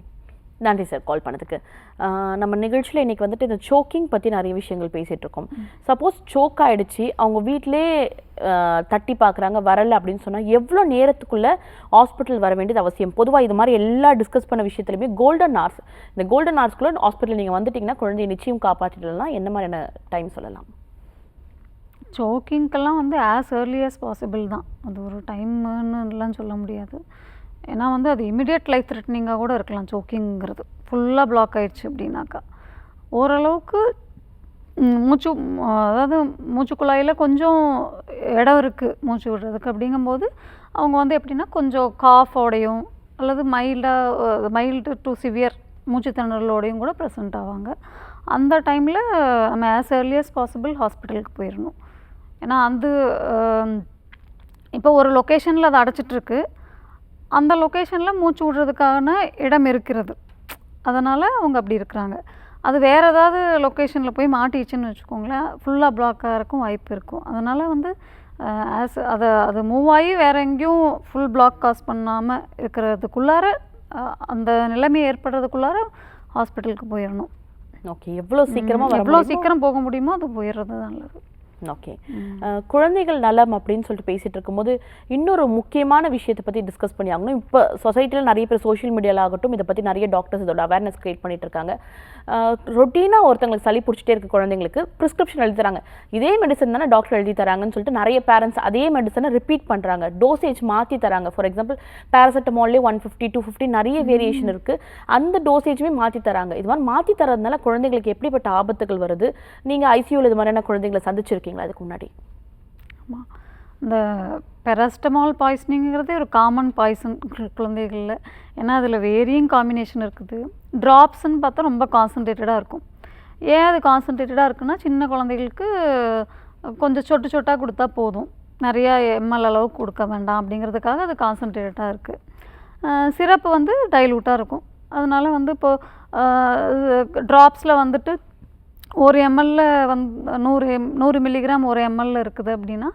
Speaker 1: நன்றி சார் கால் பண்ணதுக்கு. நம்ம நிகழ்ச்சியில் இன்றைக்கி வந்துட்டு இந்த சோக்கிங் பற்றி நிறைய விஷயங்கள் பேசிகிட்டு இருக்கோம். சப்போஸ் சோக் ஆகிடுச்சு, அவங்க வீட்டிலே தட்டி பார்க்குறாங்க, வரலை அப்படின்னு சொன்னால் எவ்வளோ நேரத்துக்குள்ளே ஹாஸ்பிட்டல் வர வேண்டியது அவசியம்? பொதுவாக இது மாதிரி எல்லா டிஸ்கஸ் பண்ண விஷயத்துலையுமே கோல்டன் ஹார்ஸ், இந்த கோல்டன் ஹார்ஸ்க்குள்ளே ஹாஸ்பிட்டல் நீங்கள் வந்துட்டிங்கன்னா குழந்தைய நிச்சயம் காப்பாற்றிடலாம். என்ன மாதிரியான டைம் சொல்லலாம்?
Speaker 2: சோக்கிங்க்கெல்லாம் வந்து ஆஸ் ஏர்லி ஆஸ் பாசிபிள் தான், அது ஒரு டைம்னுலாம் சொல்ல முடியாது. ஏன்னா வந்து அது இமிடியேட் லைஃப் த்ரெட்னிங்காக கூட இருக்கலாம். சோக்கிங்கிறது ஃபுல்லாக பிளாக் ஆகிடுச்சு அப்படின்னாக்கா ஓரளவுக்கு அதாவது மூச்சுக்குழாயில் கொஞ்சம் இடம் இருக்குது மூச்சு விடுறதுக்கு. அப்படிங்கும்போது அவங்க வந்து எப்படின்னா கொஞ்சம் காஃபோடையும் அல்லது மைல்டு டு சிவியர் மூச்சு திணறலோடையும் கூட ப்ரெசென்ட் ஆவாங்க. அந்த டைமில் நம்ம ஆஸ் ஏர்லி ஆஸ் பாசிபிள் ஹாஸ்பிட்டலுக்கு போயிடணும். ஏன்னா அது இப்போ ஒரு லொக்கேஷனில் அது அடைச்சிட்ருக்கு, அந்த லொக்கேஷனில் மூச்சு விடுறதுக்கான இடம் இருக்கிறது, அதனால் அவங்க அப்படி இருக்கிறாங்க. அது வேறு ஏதாவது லொக்கேஷனில் போய் மாட்டிடுச்சுன்னு வச்சுக்கோங்களேன், ஃபுல்லாக பிளாக் ஆகிறதுக்கும் வாய்ப்பு இருக்கும். அதனால் வந்து அது மூவ் ஆகி வேறு எங்கேயும் ஃபுல் பிளாக் காஸ் பண்ணாமல் இருக்கிறதுக்குள்ளார, அந்த நிலைமை ஏற்படுறதுக்குள்ளார ஹாஸ்பிட்டலுக்கு போயிடணும்.
Speaker 1: ஓகே. எவ்வளோ
Speaker 2: சீக்கிரம் போக முடியுமோ அது போயிடுறது நல்லது.
Speaker 1: ஓகே. குழந்தைகள் நலம் அப்படின்னு சொல்லிட்டு பேசிட்டு இருக்கும்போது இன்னொரு முக்கியமான விஷயத்தை பற்றி டிஸ்கஸ் பண்ணி ஆகணும். இப்போ சொசைட்டியில் நிறைய பேர் சோஷியல் மீடியாவில் ஆகட்டும் இதை பற்றி நிறைய டாக்டர்ஸ் இதோட அவேர்னஸ் கிரியேட் பண்ணிட்டு இருக்காங்க. ரொட்டீனாக ஒருத்தங்களுக்கு சளி பிடிச்சிட்டே இருக்க குழந்தைங்களுக்கு ப்ரிஸ்கிரிப்ஷன் எழுதி தராங்க, இதே மெடிசன் தானே டாக்டர் எழுதி தராங்கன்னு சொல்லிட்டு நிறைய பேரண்ட்ஸ் அதே மெடிசனை ரிப்பீட் பண்ணுறாங்க, டோசேஜ் மாற்றி தராங்க. ஃபார் எக்ஸாம்பிள் பேராசிட்டமால்லே 150, 250 நிறைய வேரியேஷன் இருக்குது, அந்த டோசேஜுமே மாற்றி தராங்க. இது மாதிரி மாற்றி தரதுனால குழந்தைங்களுக்கு எப்படிப்பட்ட ஆபத்துகள் வருது? நீங்கள் ஐசியூவில் இது மாதிரியான குழந்தைங்களை சந்திச்சிருக்கீங்க அதுக்கு முன்னாடி?
Speaker 2: ஆமாம், இந்த பெராசிட்டமால் பாய்சனிங்கிறதே ஒரு காமன் பாய்சன் குழந்தைகளில். ஏன்னா அதில் வேரியிங் காம்பினேஷன் இருக்குது. ட்ராப்ஸ்ன்னு பார்த்தா ரொம்ப கான்சன்ட்ரேட்டடாக இருக்கும். ஏன் அது கான்சன்ட்ரேட்டடாக இருக்குன்னா, சின்ன குழந்தைகளுக்கு கொஞ்சம் சொட்டு சொட்டாக கொடுத்தா போதும், நிறையா எம்எல் அளவுக்கு கொடுக்க வேண்டாம் அப்படிங்கிறதுக்காக அது கான்சன்ட்ரேட்டடாக இருக்குது. சிரப்பு வந்து டைலூட்டாக இருக்கும். அதனால வந்து இப்போது ட்ராப்ஸில் வந்துட்டு 1 ml வந்து 100 மில்லிகிராம் 1 ml இருக்குது அப்படின்னா,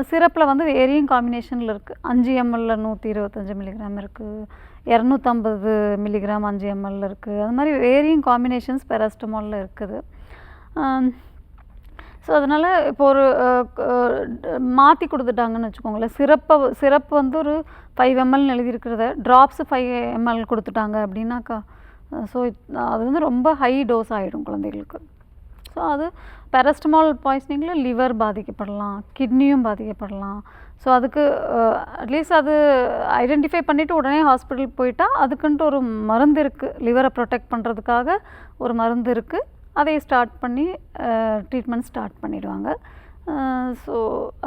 Speaker 2: சிரப்பில் வந்து வேரியும் காம்பினேஷனில் இருக்குது. 5 ml 125 மில்லிகிராம் இருக்குது, 250 மில்லிகிராம் 5 ml இருக்குது. அது மாதிரி வேரியும் காம்பினேஷன்ஸ் பேராசிட்டமாலில் இருக்குது. ஸோ அதனால் இப்போ ஒரு மாற்றி கொடுத்துட்டாங்கன்னு வச்சுக்கோங்களேன். சிரப்பு வந்து ஒரு 5 ml எழுதியிருக்கிறத ட்ராப்ஸு 5 ml கொடுத்துட்டாங்க அப்படின்னாக்கா, ஸோ அது வந்து ரொம்ப ஹை டோஸ் ஆகிடும் குழந்தைகளுக்கு. ஸோ அது பேராசிட்டமால் பாய்சனிங்கில் லிவர் பாதிக்கப்படலாம், கிட்னியும் பாதிக்கப்படலாம். ஸோ அதுக்கு அட்லீஸ்ட் அது ஐடென்டிஃபை பண்ணிவிட்டு உடனே ஹாஸ்பிட்டல் போயிட்டால் அதுக்குன்ட்டு ஒரு மருந்து இருக்குது. லிவரை ப்ரொடெக்ட் பண்ணுறதுக்காக ஒரு மருந்து இருக்குது. அதை ஸ்டார்ட் பண்ணி ட்ரீட்மெண்ட் ஸ்டார்ட் பண்ணிடுவாங்க. ஸோ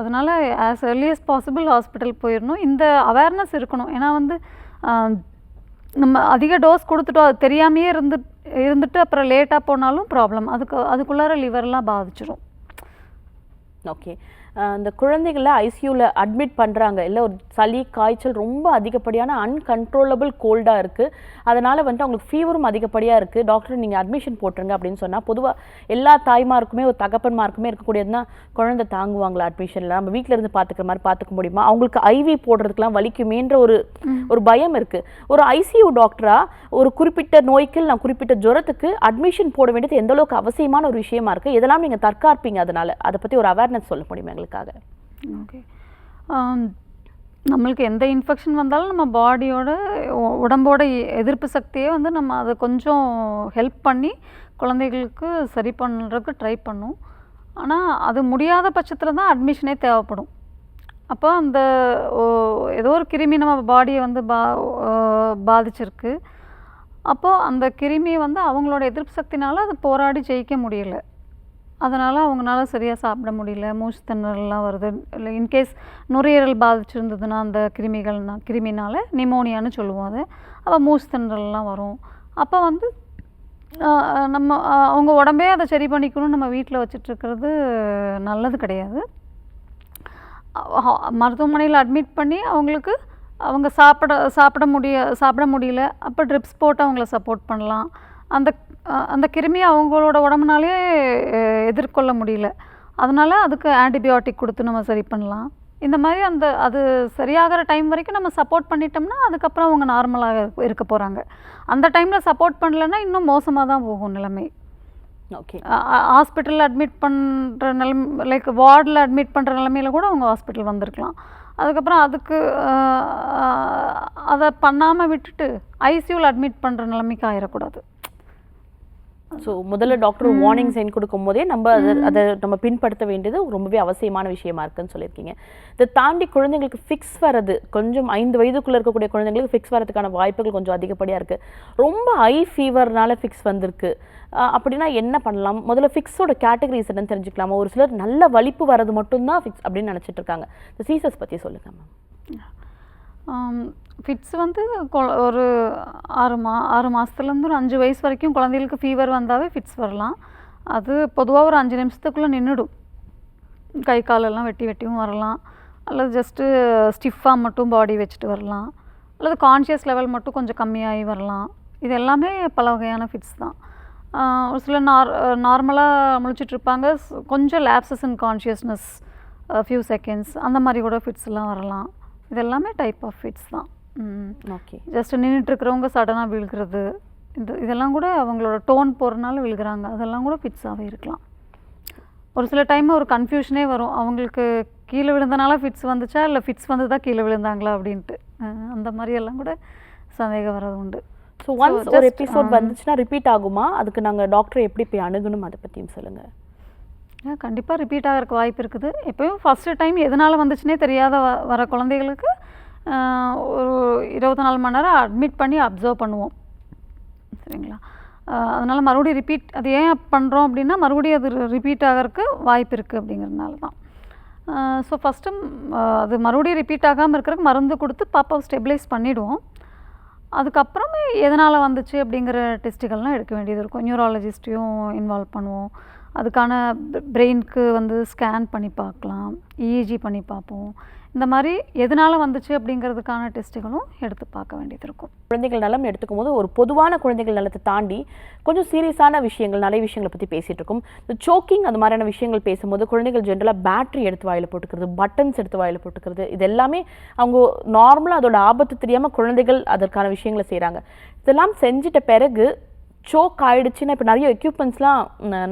Speaker 2: அதனால் as early as possible hospital போயிடணும். இந்த அவேர்னஸ் இருக்கணும். ஏன்னா வந்து நம்ம அதிக டோஸ் கொடுத்துட்டோம், அது தெரியாமையே இருந்துட்டு அப்புறம் லேட்டாக போனாலும் ப்ராப்ளம். அதுக்குள்ளார லிவர்லாம் பாதிச்சிடும்.
Speaker 1: ஓகே. இந்த குழந்தைகளை ஐசியூவில் அட்மிட் பண்ணுறாங்க, இல்லை ஒரு சளி காய்ச்சல் ரொம்ப அதிகப்படியான அன்கண்ட்ரோலபிள் கோல்டாக இருக்குது, அதனால் வந்துட்டு அவங்களுக்கு ஃபீவரும் அதிகப்படியாக இருக்குது, டாக்டர் நீங்கள் அட்மிஷன் போட்டுருங்க அப்படின்னு சொன்னால், பொதுவாக எல்லா தாய்மாருக்குமே ஒரு தகப்பன்மாருக்குமே இருக்கக்கூடியதுன்னா குழந்தை தாங்குவாங்களா அட்மிஷனில், நம்ம வீட்டில் இருந்து பார்த்துக்கிற மாதிரி பார்த்துக்க முடியுமா, அவங்களுக்கு ஐவி போடுறதுக்கெலாம் வலிக்குமேன்ற ஒரு பயம் இருக்குது. ஒரு ஐசியூ டாக்டராக ஒரு குறிப்பிட்ட நோய்க்கு நான் குறிப்பிட்ட ஜுரத்துக்கு அட்மிஷன் போட வேண்டியது எந்த அளவுக்கு அவசியமான ஒரு விஷயமா இருக்குது, இதெல்லாம் நீங்கள் தற்காப்பீங்க, அதனால் அதை பற்றி ஒரு அவேர்னஸ் சொல்ல முடியுமா எங்களுக்காக?
Speaker 2: ஓகே. நம்மளுக்கு எந்த இன்ஃபெக்ஷன் வந்தாலும் நம்ம பாடியோட உடம்போட எதிர்ப்பு சக்தியே வந்து நம்ம அதை கொஞ்சம் ஹெல்ப் பண்ணி குழந்தைகளுக்கு சரி பண்ணுறதுக்கு ட்ரை பண்ணும். ஆனால் அது முடியாத பட்சத்தில் தான் அட்மிஷனே தேவைப்படும். அப்போ அந்த ஏதோ ஒரு கிருமி நம்ம பாடியை வந்து பாதிச்சிருக்கு. அப்போது அந்த கிருமியை வந்து அவங்களோட எதிர்ப்பு சக்தினால அது போராடி ஜெயிக்க முடியலை. அதனால் அவங்களால சரியாக சாப்பிட முடியல, மூச்சு திணறல்லாம் வருது. இல்லை இன்கேஸ் நுரையீரல் பாதிச்சிருந்ததுன்னா அந்த கிருமினால் நிமோனியான்னு சொல்லுவோம் அது. அப்போ மூச்சு திணறல்லாம் வரும். அப்போ வந்து நம்ம அவங்க உடம்பே அதை சரி பண்ணிக்கணும்னு நம்ம வீட்டில் வச்சிட்ருக்கிறது நல்லது கிடையாது. மருத்துவமனையில் அட்மிட் பண்ணி அவங்க சாப்பிட முடியல, அப்போ ட்ரிப்ஸ் போட்டு அவங்கள சப்போர்ட் பண்ணலாம். அந்த கிருமியை அவங்களோட உடம்புனாலே எதிர்கொள்ள முடியல, அதனால் அதுக்கு ஆன்டிபயோட்டிக் கொடுத்து நம்ம சரி பண்ணலாம். இந்த மாதிரி அது சரியாகிற டைம் வரைக்கும் நம்ம சப்போர்ட் பண்ணிட்டோம்னா அதுக்கப்புறம் அவங்க நார்மலாக இருக்க போகிறாங்க. அந்த டைமில் சப்போர்ட் பண்ணலைன்னா இன்னும் மோசமாக தான் போகும் நிலைமை.
Speaker 1: ஓகே.
Speaker 2: ஹாஸ்பிட்டலில் அட்மிட் பண்ணுற லைக் வார்டில் அட்மிட் பண்ணுற நிலைமையில் கூட அவங்க ஹாஸ்பிட்டல் வந்திருக்கலாம். அதுக்கப்புறம் அதை பண்ணாமல் விட்டுட்டு ஐசியூவில் அட்மிட் பண்ணுற நிலைமைக்கு ஆயிடக்கூடாது.
Speaker 1: ஸோ முதல்ல டாக்டர் வார்னிங் சைன் கொடுக்கும் போதே அதை நம்ம பின்படுத்த வேண்டியது ரொம்பவே அவசியமான விஷயமா இருக்குன்னு சொல்லியிருக்கீங்க. இதை தாண்டி குழந்தைங்களுக்கு ஃபிக்ஸ் வர்றது, கொஞ்சம் 5 வயதுக்குள்ளே இருக்கக்கூடிய குழந்தைங்களுக்கு ஃபிக்ஸ் வரதுக்கான வாய்ப்புகள் கொஞ்சம் அதிகப்படியாக இருக்குது. ரொம்ப ஹை ஃபீவர்னால ஃபிக்ஸ் வந்திருக்கு அப்படின்னா என்ன பண்ணலாம்? முதல்ல ஃபிக்ஸோட கேட்டகரிஸ் என்னன்னு தெரிஞ்சுக்கலாமா? ஒரு சிலர் நல்ல வலிப்பு வர்றது மட்டும்தான் ஃபிக்ஸ் அப்படின்னு நினச்சிட்டு இருக்காங்க. இந்த சீசஸ் பற்றி சொல்லுங்கள் மேம்.
Speaker 2: ஃபிட்ஸ் வந்து ஒரு 6 மாதத்துலேருந்து ஒரு 5 வயசு வரைக்கும் குழந்தைகளுக்கு ஃபீவர் வந்தாவே ஃபிட்ஸ் வரலாம். அது பொதுவாக ஒரு 5 நிமிஷத்துக்குள்ளே நின்றுடும். கை காலெல்லாம் வெட்டியும் வரலாம், அல்லது ஜஸ்ட்டு ஸ்டிஃபாக மட்டும் பாடி வச்சுட்டு வரலாம், அல்லது கான்ஷியஸ் லெவல் மட்டும் கொஞ்சம் கம்மியாகி வரலாம். இது எல்லாமே பல வகையான ஃபிட்ஸ் தான். ஒரு சில நார்மலாக முழிச்சிட்ருப்பாங்க, கொஞ்சம் லேப்சஸ் இன் கான்ஷியஸ்னஸ் ஃபியூ செகண்ட்ஸ் அந்த மாதிரி கூட ஃபிட்ஸ்லாம் வரலாம். இது எல்லாமே டைப் ஆஃப் ஃபிட்ஸ் தான்.
Speaker 1: ஓகே.
Speaker 2: ஜஸ்ட் நின்றுட்டுருக்கிறவங்க சடனாக விழுகிறது, இதெல்லாம் கூட அவங்களோட டோன் போகிறனால விழுகிறாங்க, அதெல்லாம் கூட ஃபிட்ஸாகவே இருக்கலாம். ஒரு சில டைம் ஒரு கன்ஃபியூஷனே வரும், அவங்களுக்கு கீழே விழுந்தனால ஃபிட்ஸ் வந்துச்சா இல்லை ஃபிட்ஸ் வந்து தான் கீழே விழுந்தாங்களா அப்படின்ட்டு. அந்த மாதிரியெல்லாம் கூட சந்தேகம் வர்றது உண்டு.
Speaker 1: ஸோ ஒன்ஸ் ஒரு எபிசோட் வந்துச்சுன்னா ரிப்பீட் ஆகுமா? அதுக்கு நாங்கள் டாக்டரை எப்படி போய் அணுகணும், அதை பற்றியும் சொல்லுங்கள்.
Speaker 2: கண்டிப்பாக ரிப்பீட் ஆகிறதுக்கு வாய்ப்பு இருக்குது. எப்போயும் ஃபஸ்ட்டு டைம் எதனால் வந்துச்சுன்னே தெரியாத வர குழந்தைகளுக்கு ஒரு 24 மணி நேரம் அட்மிட் பண்ணி அப்சர்வ் பண்ணுவோம், சரிங்களா? அதனால் மறுபடியும் ரிப்பீட் அது ஏன் பண்ணுறோம் அப்படின்னா மறுபடியும் அது ரிப்பீட் ஆகிறதுக்கு வாய்ப்பு இருக்குது அப்படிங்கிறதுனால தான். ஸோ ஃபஸ்ட்டு அது மறுபடியும் ரிப்பீட் ஆகாமல் இருக்கிறதுக்கு மருந்து கொடுத்து பாப்பாவை ஸ்டெபிலைஸ் பண்ணிவிடுவோம். அதுக்கப்புறமே எதனால் வந்துச்சு அப்படிங்கிற டெஸ்ட்டுகள்லாம் எடுக்க வேண்டியது இருக்கும். நியூராலஜிஸ்ட்டையும் இன்வால்வ் பண்ணுவோம். அதுக்கான பிரெயினுக்கு வந்து ஸ்கேன் பண்ணி பார்க்கலாம், இஇஜி பண்ணி பார்ப்போம். இந்த மாதிரி எதனால் வந்துச்சு அப்படிங்கிறதுக்கான டெஸ்ட்டுகளும் எடுத்து பார்க்க வேண்டியது இருக்கும்.
Speaker 1: குழந்தைகள் நலம் எடுத்துக்கும் போது ஒரு பொதுவான குழந்தைகள் நலத்தை தாண்டி கொஞ்சம் சீரியஸான விஷயங்கள், நிறைய விஷயங்களை பற்றி பேசிகிட்டு இருக்கோம். இந்த சோக்கிங் அந்த மாதிரியான விஷயங்கள் பேசும்போது குழந்தைகள் ஜென்ரலாக பேட்டரி எடுத்து வாயில் போட்டுக்கிறது, பட்டன்ஸ் எடுத்து வாயில் போட்டுக்கிறது, இது எல்லாமே அவங்க நார்மலாக அதோட ஆபத்து தெரியாமல் குழந்தைகள் அதற்கான விஷயங்களை செய்கிறாங்க. இதெல்லாம் செஞ்சிட்ட பிறகு சோக் ஆயிடுச்சுன்னா இப்போ நிறைய எக்யூப்மெண்ட்ஸ்லாம்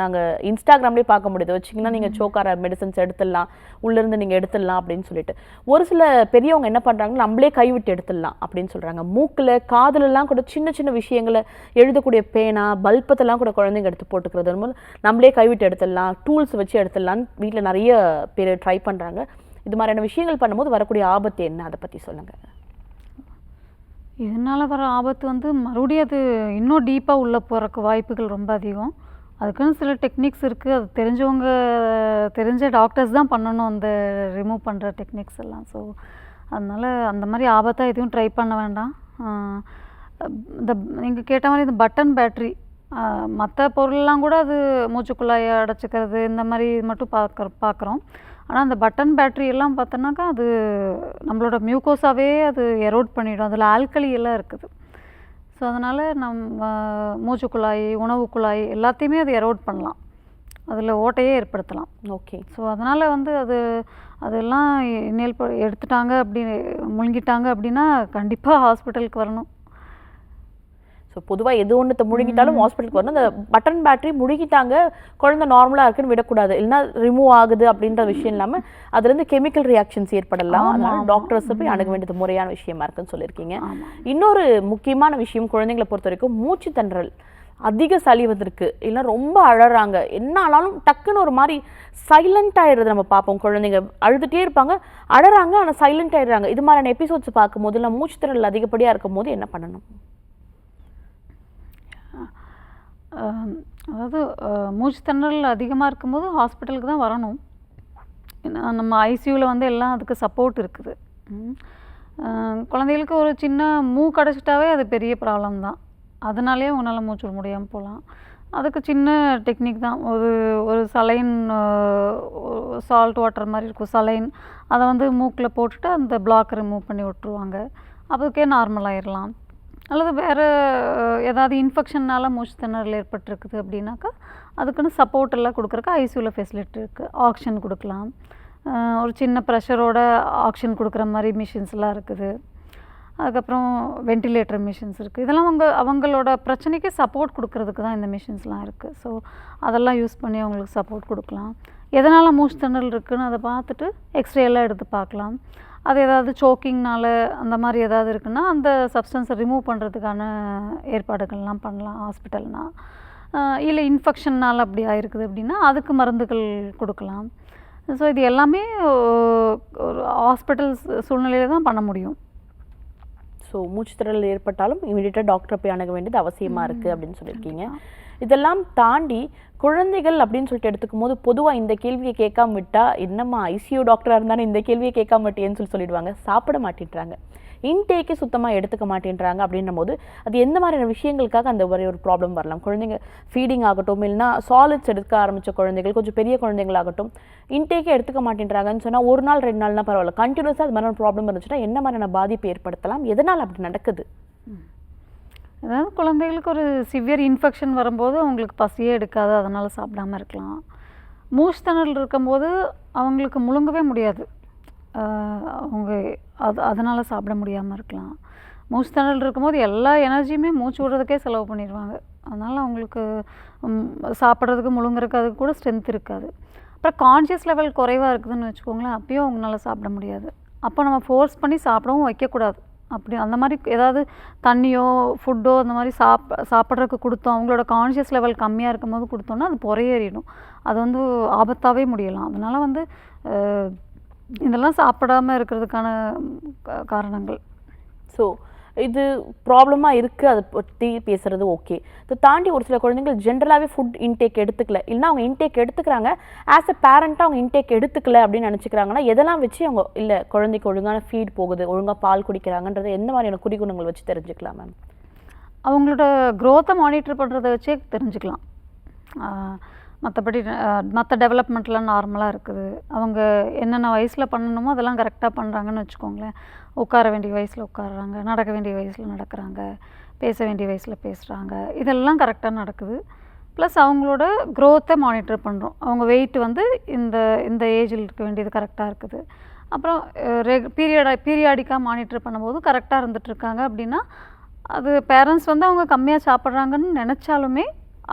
Speaker 1: நாங்கள் இன்ஸ்டாகிராம்லேயே பார்க்க முடியுது. வச்சிங்கன்னா நீங்கள் சோக்கார மெடிசன்ஸ் எடுத்துடலாம், உள்ளேருந்து நீங்கள் எடுத்துடலாம் அப்படின்னு சொல்லிட்டு. ஒரு சில பெரியவங்க என்ன பண்ணுறாங்கன்னா நம்மளே கைவிட்டு எடுத்துடலாம் அப்படின்னு சொல்கிறாங்க. மூக்கில் காதுலலாம் கூட சின்ன சின்ன விஷயங்களை எழுதக்கூடிய பேனா, பல்பத்தெல்லாம் கூட குழந்தைங்க எடுத்து போட்டுக்கிறது போது நம்மளே கைவிட்டு எடுத்துடலாம், டூல்ஸ் வச்சு எடுத்துடலான்னு வீட்டில் நிறைய பேர் ட்ரை பண்ணுறாங்க. இது மாதிரியான விஷயங்கள் பண்ணும்போது வரக்கூடிய ஆபத்து என்ன, அதை பற்றி சொல்லுங்கள்.
Speaker 2: இதனால் வர ஆபத்து வந்து மறுபடியும் அது இன்னும் டீப்பாக உள்ளே போகிறக்கு வாய்ப்புகள் ரொம்ப அதிகம். அதுக்குன்னு சில டெக்னிக்ஸ் இருக்குது. அது தெரிஞ்ச டாக்டர்ஸ் தான் பண்ணணும் அந்த ரிமூவ் பண்ணுற டெக்னிக்ஸ் எல்லாம். ஸோ அதனால் அந்த மாதிரி ஆபத்தாக எதுவும் ட்ரை பண்ண வேண்டாம். இந்த நீங்கள் கேட்ட மாதிரி இந்த பட்டன் பேட்ரி, மற்ற பொருள்லாம் கூட அது மூச்சுக்குள்ளாயை அடைச்சிக்கிறது இந்த மாதிரி மட்டும் பார்க்குறோம். ஆனால் அந்த பட்டன் பேட்ரி எல்லாம் பார்த்தோன்னாக்கா அது நம்மளோட மியூக்கோஸாவே அது எரோட் பண்ணிடும். அதில் ஆல்கலி எல்லாம் இருக்குது. ஸோ அதனால் நம்ம மூச்சுக்குழாய், உணவு குழாய் எல்லாத்தையுமே அது எரோட் பண்ணலாம், அதில் ஓட்டையே ஏற்படுத்தலாம்.
Speaker 1: ஓகே.
Speaker 2: ஸோ அதனால் வந்து அதெல்லாம் எடுத்துட்டாங்க முழுங்கிட்டாங்க அப்படின்னா கண்டிப்பாக ஹாஸ்பிட்டலுக்கு வரணும்.
Speaker 1: ஸோ பொதுவாக எது ஒன்று முழுங்கிட்டாலும் ஹாஸ்பிட்டலுக்கு வரணும். அந்த பட்டன் பேட்டரி முழுகிட்டாங்க, குழந்தை நார்மலாக இருக்குன்னு விடக்கூடாது. இல்லைன்னா ரிமூவ் ஆகுது அப்படின்ற விஷயம் இல்லாமல் அதுலேருந்து கெமிக்கல் ரியாக்ஷன்ஸ் ஏற்படலாம். அதனால டாக்டர்ஸை போய் அணுக வேண்டியது முறையான விஷயமா இருக்குன்னு சொல்லியிருக்கீங்க. இன்னொரு முக்கியமான விஷயம், குழந்தைங்களை பொறுத்த வரைக்கும் மூச்சு திணறல், அதிக சளி வந்திருக்கு, இல்லை ரொம்ப அழறாங்க, என்ன ஆனாலும் டக்குன்னு ஒரு மாதிரி சைலண்ட் ஆயிடுறது நம்ம பார்ப்போம். குழந்தைங்க அழுதுகிட்டே இருப்பாங்க, அழறாங்க, ஆனால் சைலண்ட் ஆயிடுறாங்க. இது மாதிரியான எபிசோட்ஸ் பார்க்கும்போது இல்லை மூச்சு திணறல் அதிகப்படியாக இருக்கும் போது என்ன பண்ணணும்?
Speaker 2: அதாவது மூச்சு திணறல் அதிகமாக இருக்கும்போது ஹாஸ்பிட்டலுக்கு தான் வரணும். நம்ம ஐசியூவில் வந்து எல்லாம் அதுக்கு சப்போர்ட் இருக்குது. குழந்தைகளுக்கு ஒரு சின்ன மூக்கடைச்சிட்டாவே அது பெரிய ப்ராப்ளம் தான். அதனாலே உங்களால் மூச்சு விட முடியாமல் போகலாம். அதுக்கு சின்ன டெக்னிக் தான். ஒரு சலைன், சால்ட் வாட்டர் மாதிரி இருக்கும் சலைன், அதை வந்து மூக்கில் போட்டுட்டு அந்த பிளாக் ரிமூவ் பண்ணி விட்டுருவாங்க. அதுக்கே நார்மலாகிடலாம். அல்லது வேறு ஏதாவது இன்ஃபெக்ஷன்னால் மூச்சு திணறல் ஏற்பட்டிருக்குது அப்படின்னாக்கா அதுக்குன்னு சப்போர்ட் எல்லாம் கொடுக்குறக்கு ஐசியூவில் ஃபெசிலிட்டி இருக்குது. ஆக்சிஜன் கொடுக்கலாம், ஒரு சின்ன ப்ரெஷரோட ஆக்சிஜன் கொடுக்குற மாதிரி மிஷின்ஸ்லாம் இருக்குது. அதுக்கப்புறம் வென்டிலேட்டர் மிஷின்ஸ் இருக்குது. இதெல்லாம் அவங்களோட பிரச்சனைக்கு சப்போர்ட் கொடுக்கறதுக்கு தான் இந்த மிஷின்ஸ்லாம் இருக்குது. ஸோ அதெல்லாம் யூஸ் பண்ணி அவங்களுக்கு சப்போர்ட் கொடுக்கலாம். எதனால் மூச்சு திணறல் இருக்குதுன்னு அதை பார்த்துட்டு எக்ஸ்ரேலாம் எடுத்து பார்க்கலாம். அது ஏதாவது சோக்கிங்னால அந்த மாதிரி ஏதாவது இருக்குன்னா அந்த சப்ஸ்டன்ஸை ரிமூவ் பண்ணுறதுக்கான ஏற்பாடுகள்லாம் பண்ணலாம் ஹாஸ்பிட்டல்னால். இல்லை இன்ஃபெக்ஷன்னால் அப்படி ஆயிருக்குது அப்படின்னா அதுக்கு மருந்துகள் கொடுக்கலாம். ஸோ இது எல்லாமே ஒரு ஹாஸ்பிட்டல் சூழ்நிலையில் தான் பண்ண முடியும்.
Speaker 1: ஸோ மூச்சுத்திணறல் ஏற்பட்டாலும் இமீடியட்டாக டாக்டரை போய் அணுக வேண்டியது அவசியமாக இருக்குது அப்படின்னு சொல்லியிருக்கீங்க. இதெல்லாம் தாண்டி குழந்தைகள் அப்படின்னு சொல்லிட்டு எடுத்துக்கும் போது பொதுவாக இந்த கேள்வியை கேட்காம விட்டால், என்னம்மா ஐசியூ டாக்டராக இருந்தாலும் இந்த கேள்வியை கேட்காம விட்டேன்னு சொல்லிடுவாங்க. சாப்பிட மாட்டேன்றாங்க, இன்டேக்கே சுத்தமாக எடுத்துக்க மாட்டேன்றாங்க அப்படின்னும் போது அது எந்த மாதிரியான விஷயங்களுக்காக அந்த ஒரு ப்ராப்ளம் வரலாம்? குழந்தைங்க ஃபீடிங் ஆகட்டும், இல்லைனா சாலிட்ஸ் எடுக்க ஆரம்பித்த குழந்தைகள், கொஞ்சம் பெரிய குழந்தைங்களாகட்டும், இன்டேக்கே எடுத்துக்க மாட்டேன்றாங்கன்னு சொன்னால் ஒரு நாள் 2 நாள்னா பரவாயில்ல, கண்டினியூஸாக அது மாதிரியான ப்ராப்ளம் இருந்துச்சுன்னா என்ன மாதிரியான பாதிப்பு ஏற்படுத்தலாம்? எதனால் அப்படி நடக்குது?
Speaker 2: அதாவது குழந்தைகளுக்கு ஒரு சிவியர் இன்ஃபெக்ஷன் வரும்போது அவங்களுக்கு பசியே எடுக்காது, அதனால் சாப்பிடாமல் இருக்கலாம். மூச்சு திணறல் இருக்கும்போது அவங்களுக்கு முழுங்கவே முடியாது, அவங்க அதனால் சாப்பிட முடியாமல் இருக்கலாம். மூச்சு திணறல் இருக்கும்போது எல்லா எனர்ஜியுமே மூச்சு விடுறதுக்கே செலவு பண்ணிடுவாங்க. அதனால் அவங்களுக்கு சாப்பிட்றதுக்கு முழுங்குறதுக்கு அதுக்கு கூட ஸ்ட்ரென்த் இருக்காது. அப்புறம் கான்ஷியஸ் லெவல் குறைவாக இருக்குதுன்னு வச்சுக்கோங்களேன், அப்பயும் அவங்களால சாப்பிட முடியாது. அப்போ நம்ம ஃபோர்ஸ் பண்ணி சாப்பிடவும் வைக்கக்கூடாது. அப்படி அந்த மாதிரி ஏதாவது தண்ணியோ ஃபுட்டோ அந்த மாதிரி சாப்பிட்றதுக்கு கொடுத்தோம், அவங்களோட கான்ஷியஸ் லெவல் கம்மியாக இருக்கும் போது கொடுத்தோன்னா அது புறையேறிடும், அது வந்து ஆபத்தாகவே முடியலாம். அதனால் வந்து இதெல்லாம் சாப்பிடாமல் இருக்கிறதுக்கான காரணங்கள்.
Speaker 1: ஸோ இது ப்ராப்ளமாக இருக்குது, அதை பற்றி பேசுகிறது ஓகே. இதை தாண்டி ஒரு சில குழந்தைங்கள் ஜென்ரலாகவே ஃபுட் இன்டேக் எடுத்துக்கல, இல்லைனா அவங்க இன்டேக் எடுத்துக்கிறாங்க, ஆஸ் அ பேரண்ட்டாக அவங்க இன்டேக் எடுத்துக்கல அப்படின்னு நினச்சிக்கிறாங்கன்னா எதெல்லாம் வச்சு அவங்க இல்லை குழந்தைக்கு ஒழுங்கான ஃபீட் போகுது, ஒழுங்காக பால் குடிக்கிறாங்கன்றது எந்த மாதிரியான குறிகுணங்கள் வச்சு தெரிஞ்சுக்கலாம் மேம்?
Speaker 2: அவங்களோட க்ரோத்தை மானிட்டர் பண்ணுறதை வச்சே தெரிஞ்சுக்கலாம். மற்றபடி மற்ற டெவலப்மெண்ட்லாம் நார்மலாக இருக்குது. அவங்க என்னென்ன வயசில் பண்ணணுமோ அதெல்லாம் கரெக்டாக பண்ணுறாங்கன்னு வச்சுக்கோங்களேன். உட்கார வேண்டிய வயசில் உட்கார்றாங்க, நடக்க வேண்டிய வயசில் நடக்கிறாங்க, பேச வேண்டிய வயசில் பேசுகிறாங்க. இதெல்லாம் கரெக்டாக நடக்குது. ப்ளஸ் அவங்களோட க்ரோத்தை மானிட்டர் பண்ணுறோம். அவங்க வெயிட் வந்து இந்த இந்த ஏஜில் இருக்க வேண்டியது கரெக்டாக இருக்குது. அப்புறம் பீரியாடிக்காக மானிட்டர் பண்ணும்போது கரெக்டாக இருந்துகிட்ருக்காங்க அப்படின்னா, அது பேரண்ட்ஸ் வந்து அவங்க கம்மியாக சாப்பிட்றாங்கன்னு நினச்சாலுமே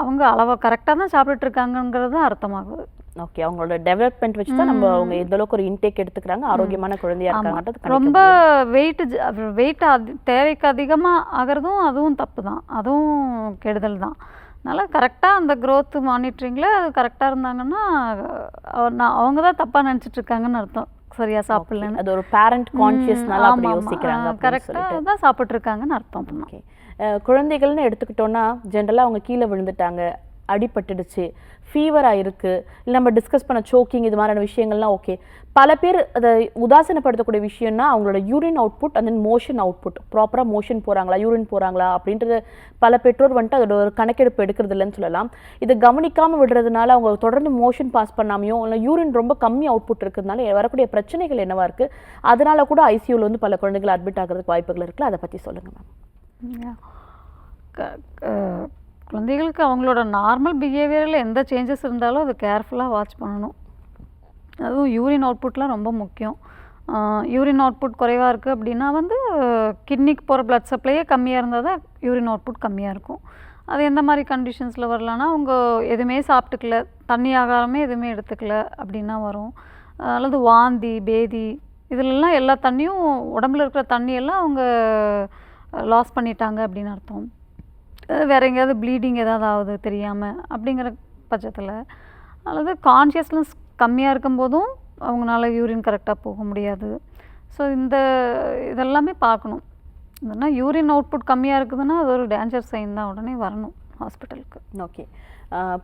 Speaker 2: அவங்க அளவை கரெக்டாக தான் சாப்பிட்டுட்ருக்காங்கங்கிறது தான் அர்த்தமாகுது.
Speaker 1: ஓகே, அவங்களோட டெவலப்மெண்ட் வச்சு தான் நம்ம அவங்க எந்த அளவுக்கு ஒரு இன்டேக் எடுத்துக்கிறாங்க, ஆரோக்கியமான குழந்தையா இருக்காங்கன்றது
Speaker 2: ரொம்ப வெயிட் தேவைக்கு அதிகமாக ஆகிறதும் அதுவும் தப்பு தான், அதுவும் கெடுதல் தான். அதனால் கரெக்டாக அந்த க்ரோத் மானிட்டரிங்கில் அது கரெக்டாக இருந்தாங்கன்னா அவங்க தான் தப்பாக நினச்சிட்ருக்காங்கன்னு அர்த்தம், சரியாக சாப்பிட்லன்னு.
Speaker 1: அது ஒரு பேரண்ட் கான்ஷியஸ்னால அப்படி யோசிக்கிறாங்க.
Speaker 2: கரெக்டாக தான் சாப்பிட்ருக்காங்கன்னு அர்த்தம் பண்ணோம்.
Speaker 1: ஓகே, குழந்தைகள்னு எடுத்துக்கிட்டோன்னா ஜென்ரலாக அவங்க கீழே விழுந்துட்டாங்க, அடிபட்டுடுச்சு, ஃபீவராக இருக்குது, இல்லை நம்ம டிஸ்கஸ் பண்ண சோக்கிங், இது மாதிரியான விஷயங்கள்லாம் ஓகே. பல பேர் அதை உதாசீனப்படுத்தக்கூடிய விஷயம்னா அவங்களோட urine output and then motion output, ப்ராப்பராக மோஷன் போகிறாங்களா யூரின் போகிறாங்களா அப்படின்றது பல பெற்றோர் வந்துட்டு அதோட ஒரு கணக்கெடுப்பு எடுக்கிறது இல்லைன்னு சொல்லலாம். இதை கவனிக்காமல் விடுறதுனால அவங்க தொடர்ந்து மோஷன் பாஸ் பண்ணாமையோ இல்லை யூரின் ரொம்ப கம்மி அவுட்புட் இருக்கிறதுனால வரக்கூடிய பிரச்சனைகள் என்னவா இருக்குது, அதனால கூட ஐசியூவில் வந்து பல குழந்தைகள் அட்மிட் ஆகிறதுக்கு வாய்ப்புகள் இருக்குல்ல, அதை பற்றி சொல்லுங்கள் மேம்.
Speaker 2: குழந்தைகளுக்கு அவங்களோட நார்மல் பிஹேவியரில் எந்த சேஞ்சஸ் இருந்தாலும் அது கேர்ஃபுல்லாக வாட்ச் பண்ணணும். அதுவும் யூரின் அவுட்புட்லாம் ரொம்ப முக்கியம். யூரின் அவுட்புட் குறைவாக இருக்குது அப்படின்னா வந்து கிட்னிக்கு போகிற பிளட் சப்ளையே கம்மியாக இருந்தால் தான் யூரின் அவுட்புட் கம்மியாக இருக்கும். அது எந்த மாதிரி கண்டிஷன்ஸில் வரலான்னா, அவங்க எதுவுமே சாப்பிட்டுக்கல, தண்ணி ஆகாரமே எதுவுமே எடுத்துக்கல அப்படின்னா வரும். அல்லது வாந்தி, பேதி, இதிலெல்லாம் எல்லா தண்ணியும் உடம்புல இருக்கிற தண்ணியெல்லாம் அவங்க லாஸ் பண்ணிட்டாங்க அப்படின்னு அர்த்தம். வேறு எங்கேயாவது ப்ளீடிங் ஏதாவது ஆகுது தெரியாமல் அப்படிங்கிற பட்சத்தில், அல்லது கான்ஷியஸ்னஸ் கம்மியாக இருக்கும்போதும் அவங்களால யூரின் கரெக்டாக போக முடியாது. ஸோ இதெல்லாமே பார்க்கணும். இல்லைன்னா யூரின் அவுட்புட் கம்மியாக இருக்குதுன்னா அது ஒரு டேஞ்சர் சைன் தான், உடனே வரணும் ஹாஸ்பிட்டலுக்கு.
Speaker 1: ஓகே,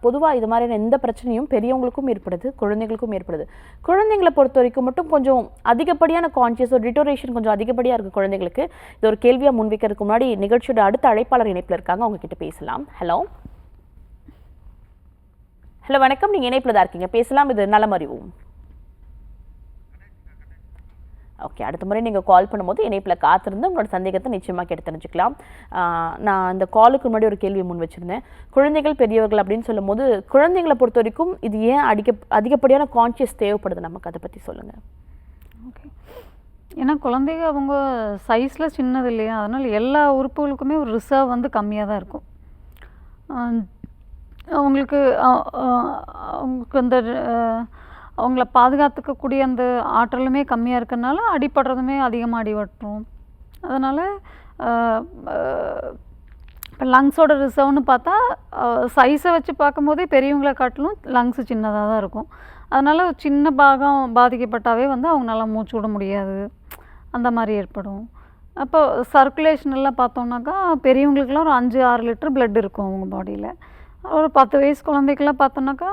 Speaker 1: பொதுவாக இது மாதிரியான எந்த பிரச்சனையும் பெரியவங்களுக்கும் ஏற்படுது, குழந்தைங்களுக்கும் ஏற்படுது. குழந்தைங்களை பொறுத்த வரைக்கும் மட்டும் கொஞ்சம் அதிகப்படியான கான்ஷியஸ் ஒரு டிட்டோரேஷன் கொஞ்சம் அதிகப்படியாக இருக்குது குழந்தைங்களுக்கு. இது ஒரு கேள்வியாக முன்வைக்கிறதுக்கு முன்னாடி நிகழ்ச்சியோட அடுத்த அழைப்பாளர் இணைப்பில் இருக்காங்க, அவங்க கிட்ட பேசலாம். ஹலோ ஹலோ வணக்கம், நீங்கள் இணைப்பில் தான் இருக்கீங்க, பேசலாம். இது நலம் அறிவோம். ஓகே, அடுத்த முறை நீங்கள் கால் பண்ணும்போது இணைப்பில் காத்திருந்து உங்களோட சந்தேகத்தை நிச்சயமாக கேட்டு தெரிஞ்சுக்கலாம். நான் அந்த காலுக்கு முன்னாடி ஒரு கேள்வி முன் வச்சுருந்தேன். குழந்தைகள் பெரியவர்கள் அப்படின்னு சொல்லும்போது குழந்தைங்களை பொறுத்த வரைக்கும் இது ஏன் அதிகப்படியான கான்ஷியஸ் தேவைப்படுது நமக்கு, அதை பற்றி சொல்லுங்கள்.
Speaker 2: ஓகே, ஏன்னா குழந்தைங்க அவங்க சைஸில் சின்னது இல்லையா, அதனால் எல்லா உறுப்புகளுக்குமே ஒரு ரிசர்வ் வந்து கம்மியாக தான் இருக்கும். அவங்களுக்கு அந்த அவங்கள பாதுகாத்துக்கக்கூடிய அந்த ஆற்றலுமே கம்மியாக இருக்கிறதுனால அடிபடுறதுமே அதிகமாக அடிபட்டுரும். அதனால் இப்போ லங்ஸோட ரிசர்வ்னு பார்த்தா சைஸை வச்சு பார்க்கும்போதே பெரியவங்களை காட்டிலும் லங்ஸு சின்னதாக தான் இருக்கும். அதனால் சின்ன பாகம் பாதிக்கப்பட்டாவே வந்து அவங்களால மூச்சு விட முடியாது, அந்த மாதிரி ஏற்படும். அப்போ சர்க்குலேஷன் எல்லாம் பார்த்தோம்னாக்கா பெரியவங்களுக்குலாம் ஒரு 5-6 லிட்டர் பிளட் இருக்கும் அவங்க பாடியில். ஒரு 10 வயசு குழந்தைக்கெல்லாம் பார்த்தோன்னாக்கா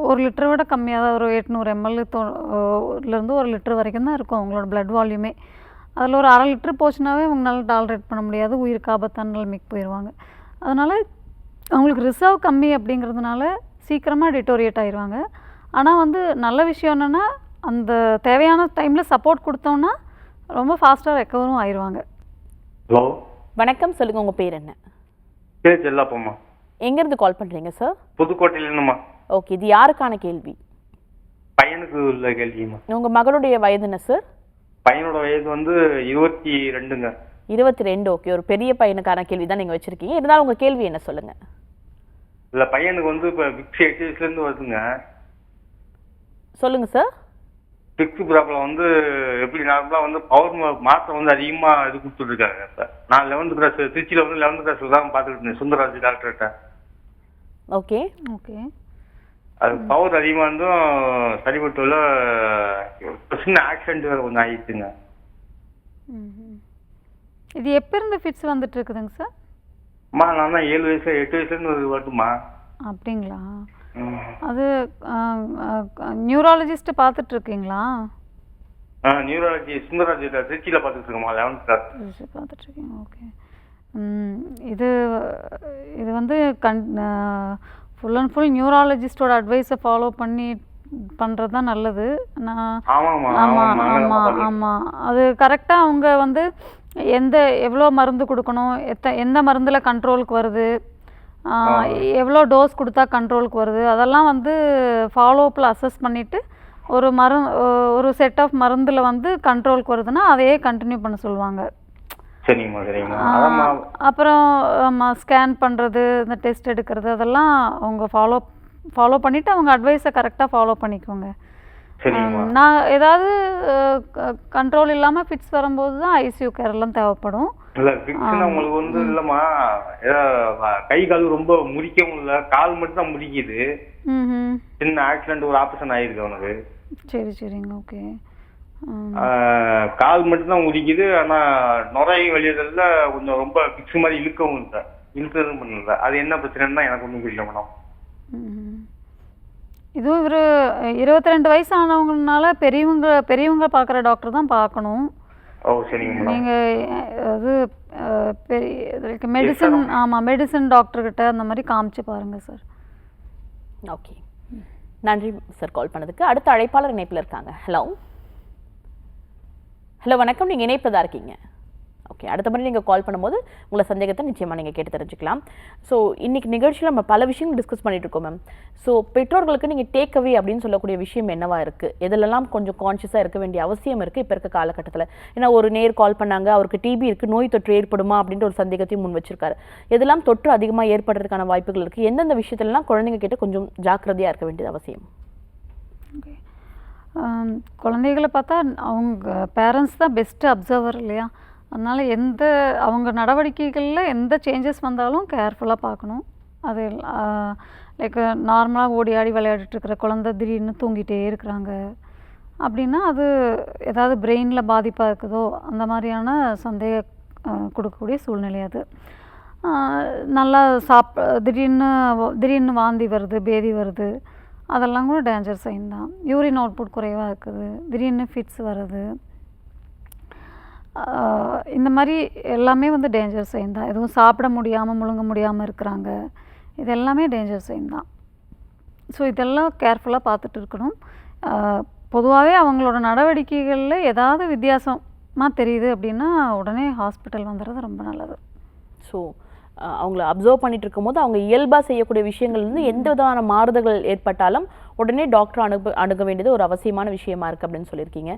Speaker 2: 1 லிட்டரை விட கம்மியாக தான், ஒரு 800 ml-லேருந்து 1 லிட்டர் வரைக்கும் தான் இருக்கும் அவங்களோட பிளட் வால்யூமே. அதில் ஒரு 1/2 லிட்டர் போச்சுனாவே அவங்களால டாலரேட் பண்ண முடியாது, உயிருக்கு ஆபத்தான நிலைமைக்கு போயிடுவாங்க. அதனால் அவங்களுக்கு ரிசர்வ் கம்மி அப்படிங்கிறதுனால சீக்கிரமாக டிட்டோரியேட் ஆயிடுவாங்க. ஆனால் வந்து நல்ல விஷயம் என்னென்னா, அந்த தேவையான டைமில் சப்போர்ட் கொடுத்தோன்னா ரொம்ப ஃபாஸ்ட்டாக ரெக்கவரும் ஆயிடுவாங்க.
Speaker 5: ஹலோ
Speaker 1: வணக்கம், சொல்லுங்கள், உங்கள் பேர் என்ன?
Speaker 5: பேர் செல்லப்பம்மா.
Speaker 1: எங்கேருந்து கால் பண்ணுறீங்க சார்?
Speaker 5: புதுக்கோட்டையிலேருந்துமா.
Speaker 1: ஓகே, இது யாருக்கான கேள்வி?
Speaker 5: பையனுக்கு உள்ள கேள்விமா.
Speaker 1: உங்கள் மகளுடைய வயது என்ன சார்?
Speaker 5: பையனோட வயது வந்து 22ங்க.
Speaker 1: 22. ஓகே, ஒரு பெரிய பையனுக்கான கேள்வி தான் நீங்கள் வச்சுருக்கீங்க. இருந்தாலும் உங்கள் கேள்வி என்ன சொல்லுங்கள்.
Speaker 5: இல்லை, பையனுக்கு வந்து இப்போ பிக்ஸ் 8 வயசுலேருந்து வருதுங்க.
Speaker 1: சொல்லுங்கள் சார்.
Speaker 5: பிக்ஸ் ப்ராப்ளம் வந்து எப்படி நார்மலாக வந்து பவர் மாத்திரை வந்து அதிகமாக இது கொடுத்துட்ருக்காங்க. இப்போ நான் 11th கிளாஸ் திருச்சியில் வந்து 11th கிளாஸில் தான் பார்த்துட்டு இருந்தேன் சுந்தரராஜ் டாக்டர்கிட்ட.
Speaker 1: ஓகே
Speaker 2: ஓகே,
Speaker 5: அது பவர் அதிகமாக இருந்தும் சரிபட்டுள்ள சின்ன ஆக்சிடென்ட் வேறு கொஞ்சம் ஆகிடுச்சுங்க.
Speaker 2: இது எப்போ இருந்து ஃபிட்ஸ் வந்துட்டு இருக்குதுங்க சார்?
Speaker 5: அம்மா நான் தான் 7 வயசு 8 வயசுலேருந்து வருதுமா.
Speaker 2: அப்படிங்களா? அது நியூராலஜிஸ்ட் பார்த்துட்டு இருக்கீங்களா?
Speaker 5: நியூராலஜி சுந்தரராஜ் திருச்சியில் பார்த்துட்டு இருக்கோம்மா, 11th கிளாஸ்
Speaker 2: பார்த்துட்டு இருக்கீங்க. ஓகே, இது இது வந்து ஃபுல் அண்ட் ஃபுல் நியூராலஜிஸ்டோட அட்வைஸை ஃபாலோ பண்ணுறது தான் நல்லது. நான்
Speaker 5: ஆமாம்மா
Speaker 2: ஆமாம் ஆமாம் ஆமாம் அது கரெக்டாக அவங்க வந்து எவ்வளோ மருந்து கொடுக்கணும், எந்த மருந்தில் கண்ட்ரோலுக்கு வருது, எவ்வளோ டோஸ் கொடுத்தா கண்ட்ரோலுக்கு வருது, அதெல்லாம் வந்து ஃபாலோஅப்பில் அசஸ் பண்ணிவிட்டு ஒரு செட் ஆஃப் மருந்தில் வந்து கண்ட்ரோலுக்கு வருதுன்னா அதையே கண்டினியூ பண்ண சொல்லுவாங்க.
Speaker 5: சரிங்கம்மா சரிங்கம்மா.
Speaker 2: அப்புறம் ஸ்கேன் பண்ணுறது, இந்த டெஸ்ட் எடுக்கிறது, அதெல்லாம் அவங்க ஃபாலோ பண்ணிவிட்டு அவங்க அட்வைஸை கரெக்டாக ஃபாலோ பண்ணிக்கோங்க. நான் ஏதாவது கண்ட்ரோல் இல்லாமல் ஃபிட்ஸ் வரும்போது தான் ஐசியூ கேர் எல்லாம் தேவைப்படும்.
Speaker 5: இல்ல ஃபிட்ஸ்னா உங்களுக்கு வந்து இல்லம்மா, கை கால் ரொம்ப முறிக்கவும் இல்லை, கால் மட்டும் தான் முறிக்குது. சின்ன ஆக்சிடென்ட், ஒரு ஆப்ரேஷன் ஆயிருக்கு அவனுக்கு.
Speaker 2: சரி சரிங்க, ஓகே.
Speaker 5: கால் மட்டும் தான் முறிக்குது, ஆனா நுரை வெளியிடல கொஞ்சம் ரொம்ப ஃபிக்ஸ் மாதிரி இழுக்கவும் இல்லை, இழுக்கிறதும் பண்ணல. அது என்ன பிரச்சனைன்னு தான் எனக்கு ஒன்றும் புரியல மேடம்.
Speaker 2: இதுவும் இவர் 22 வயசு ஆனவங்கனால பெரியவங்க பார்க்குற டாக்டர் தான் பார்க்கணும்.
Speaker 5: ஓ சரிங்க மேடம்.
Speaker 2: நீங்கள் அது பெரிய மெடிசன், ஆமாம் மெடிசன் டாக்டர்கிட்ட அந்த மாதிரி காமிச்சு பாருங்கள் சார்.
Speaker 1: ஓகே, நன்றி சார் கால் பண்ணதுக்கு. அடுத்த அழைப்பாளர் இணைப்பில் இருக்காங்க. ஹலோ ஹலோ வணக்கம், நீங்கள் இணைப்பில் தான் இருக்கீங்க. ஓகே, அடுத்த முறை நீங்கள் கால் பண்ணும்போது உங்களை சந்தேகத்தை நிச்சயமாக நீங்கள் கேட்டு தெரிஞ்சுக்கலாம். ஸோ இன்றைக்கி நிகழ்ச்சியில் நம்ம பல விஷயங்கள் டிஸ்கஸ் பண்ணிட்டு இருக்கோம் மேம். ஸோ பெற்றோர்களுக்கு நீங்கள் டேக் அவே அப்படின்னு சொல்லக்கூடிய விஷயம் என்னவா இருக்குது, எதிலெல்லாம் கொஞ்சம் கான்ஷியஸாக இருக்க வேண்டிய அவசியம் இருக்குது இப்போ இருக்க காலகட்டத்தில்? ஏன்னா ஒரு நேர் கால் பண்ணாங்க, அவருக்கு டிபி இருக்குது, நோய் தொற்று ஏற்படுமா அப்படின்ற ஒரு சந்தேகத்தையும் முன் வச்சிருக்காரு. எதெல்லாம் தொற்று அதிகமாக ஏற்படுறதுக்கான வாய்ப்புகள் இருக்குது, எந்தெந்த விஷயத்துலலாம் குழந்தைங்க கிட்ட கொஞ்சம் ஜாக்கிரதையாக இருக்க வேண்டியது அவசியம்?
Speaker 2: ஓகே, குழந்தைகளை பார்த்தா அவங்க பேரண்ட்ஸ் தான் பெஸ்ட்டு அப்சர்வர் இல்லையா? அதனால் அவங்க நடவடிக்கைகளில் எந்த சேஞ்சஸ் வந்தாலும் கேர்ஃபுல்லாக பார்க்கணும். அது லைக் நார்மலாக ஓடி ஆடி விளையாடிட்டு இருக்கிற குழந்தை திடீர்னு தூங்கிட்டே இருக்கிறாங்க அப்படின்னா அது ஏதாவது பிரெயினில் பாதிப்பாக இருக்குதோ அந்த மாதிரியான சந்தேகம் கொடுக்கக்கூடிய சூழ்நிலை அது. நல்லா திடீர்னு வாந்தி வருது, பேதி வருது, அதெல்லாம் கூட டேஞ்சர் சைன் தான். யூரின் அவுட்புட் குறைவாக இருக்குது, திடீர்னு ஃபிட்ஸ் வருது, இந்த மாதிரி எல்லாமே வந்து டேஞ்சர் சைன் தான். எதுவும் சாப்பிட முடியாமல் முழுங்க முடியாமல் இருக்கிறாங்க, இது எல்லாமே டேஞ்சர் சைன் தான். ஸோ இதெல்லாம் கேர்ஃபுல்லாக பார்த்துட்டு இருக்கணும். பொதுவாகவே அவங்களோட நடவடிக்கைகளில் ஏதாவது வித்தியாசமாக தெரியுது அப்படின்னா உடனே ஹாஸ்பிட்டல் வந்துடுறது ரொம்ப நல்லது.
Speaker 1: ஸோ அவங்கள அப்சர்வ் பண்ணிட்டு இருக்கும்போது அவங்க இயல்பாக செய்யக்கூடிய விஷயங்கள்லேருந்து எந்த விதமான மாறுதல்கள் ஏற்பட்டாலும் உடனே டாக்டர் அணுக வேண்டியது ஒரு அவசியமான விஷயமா இருக்குது அப்படின்னு சொல்லியிருக்கீங்க.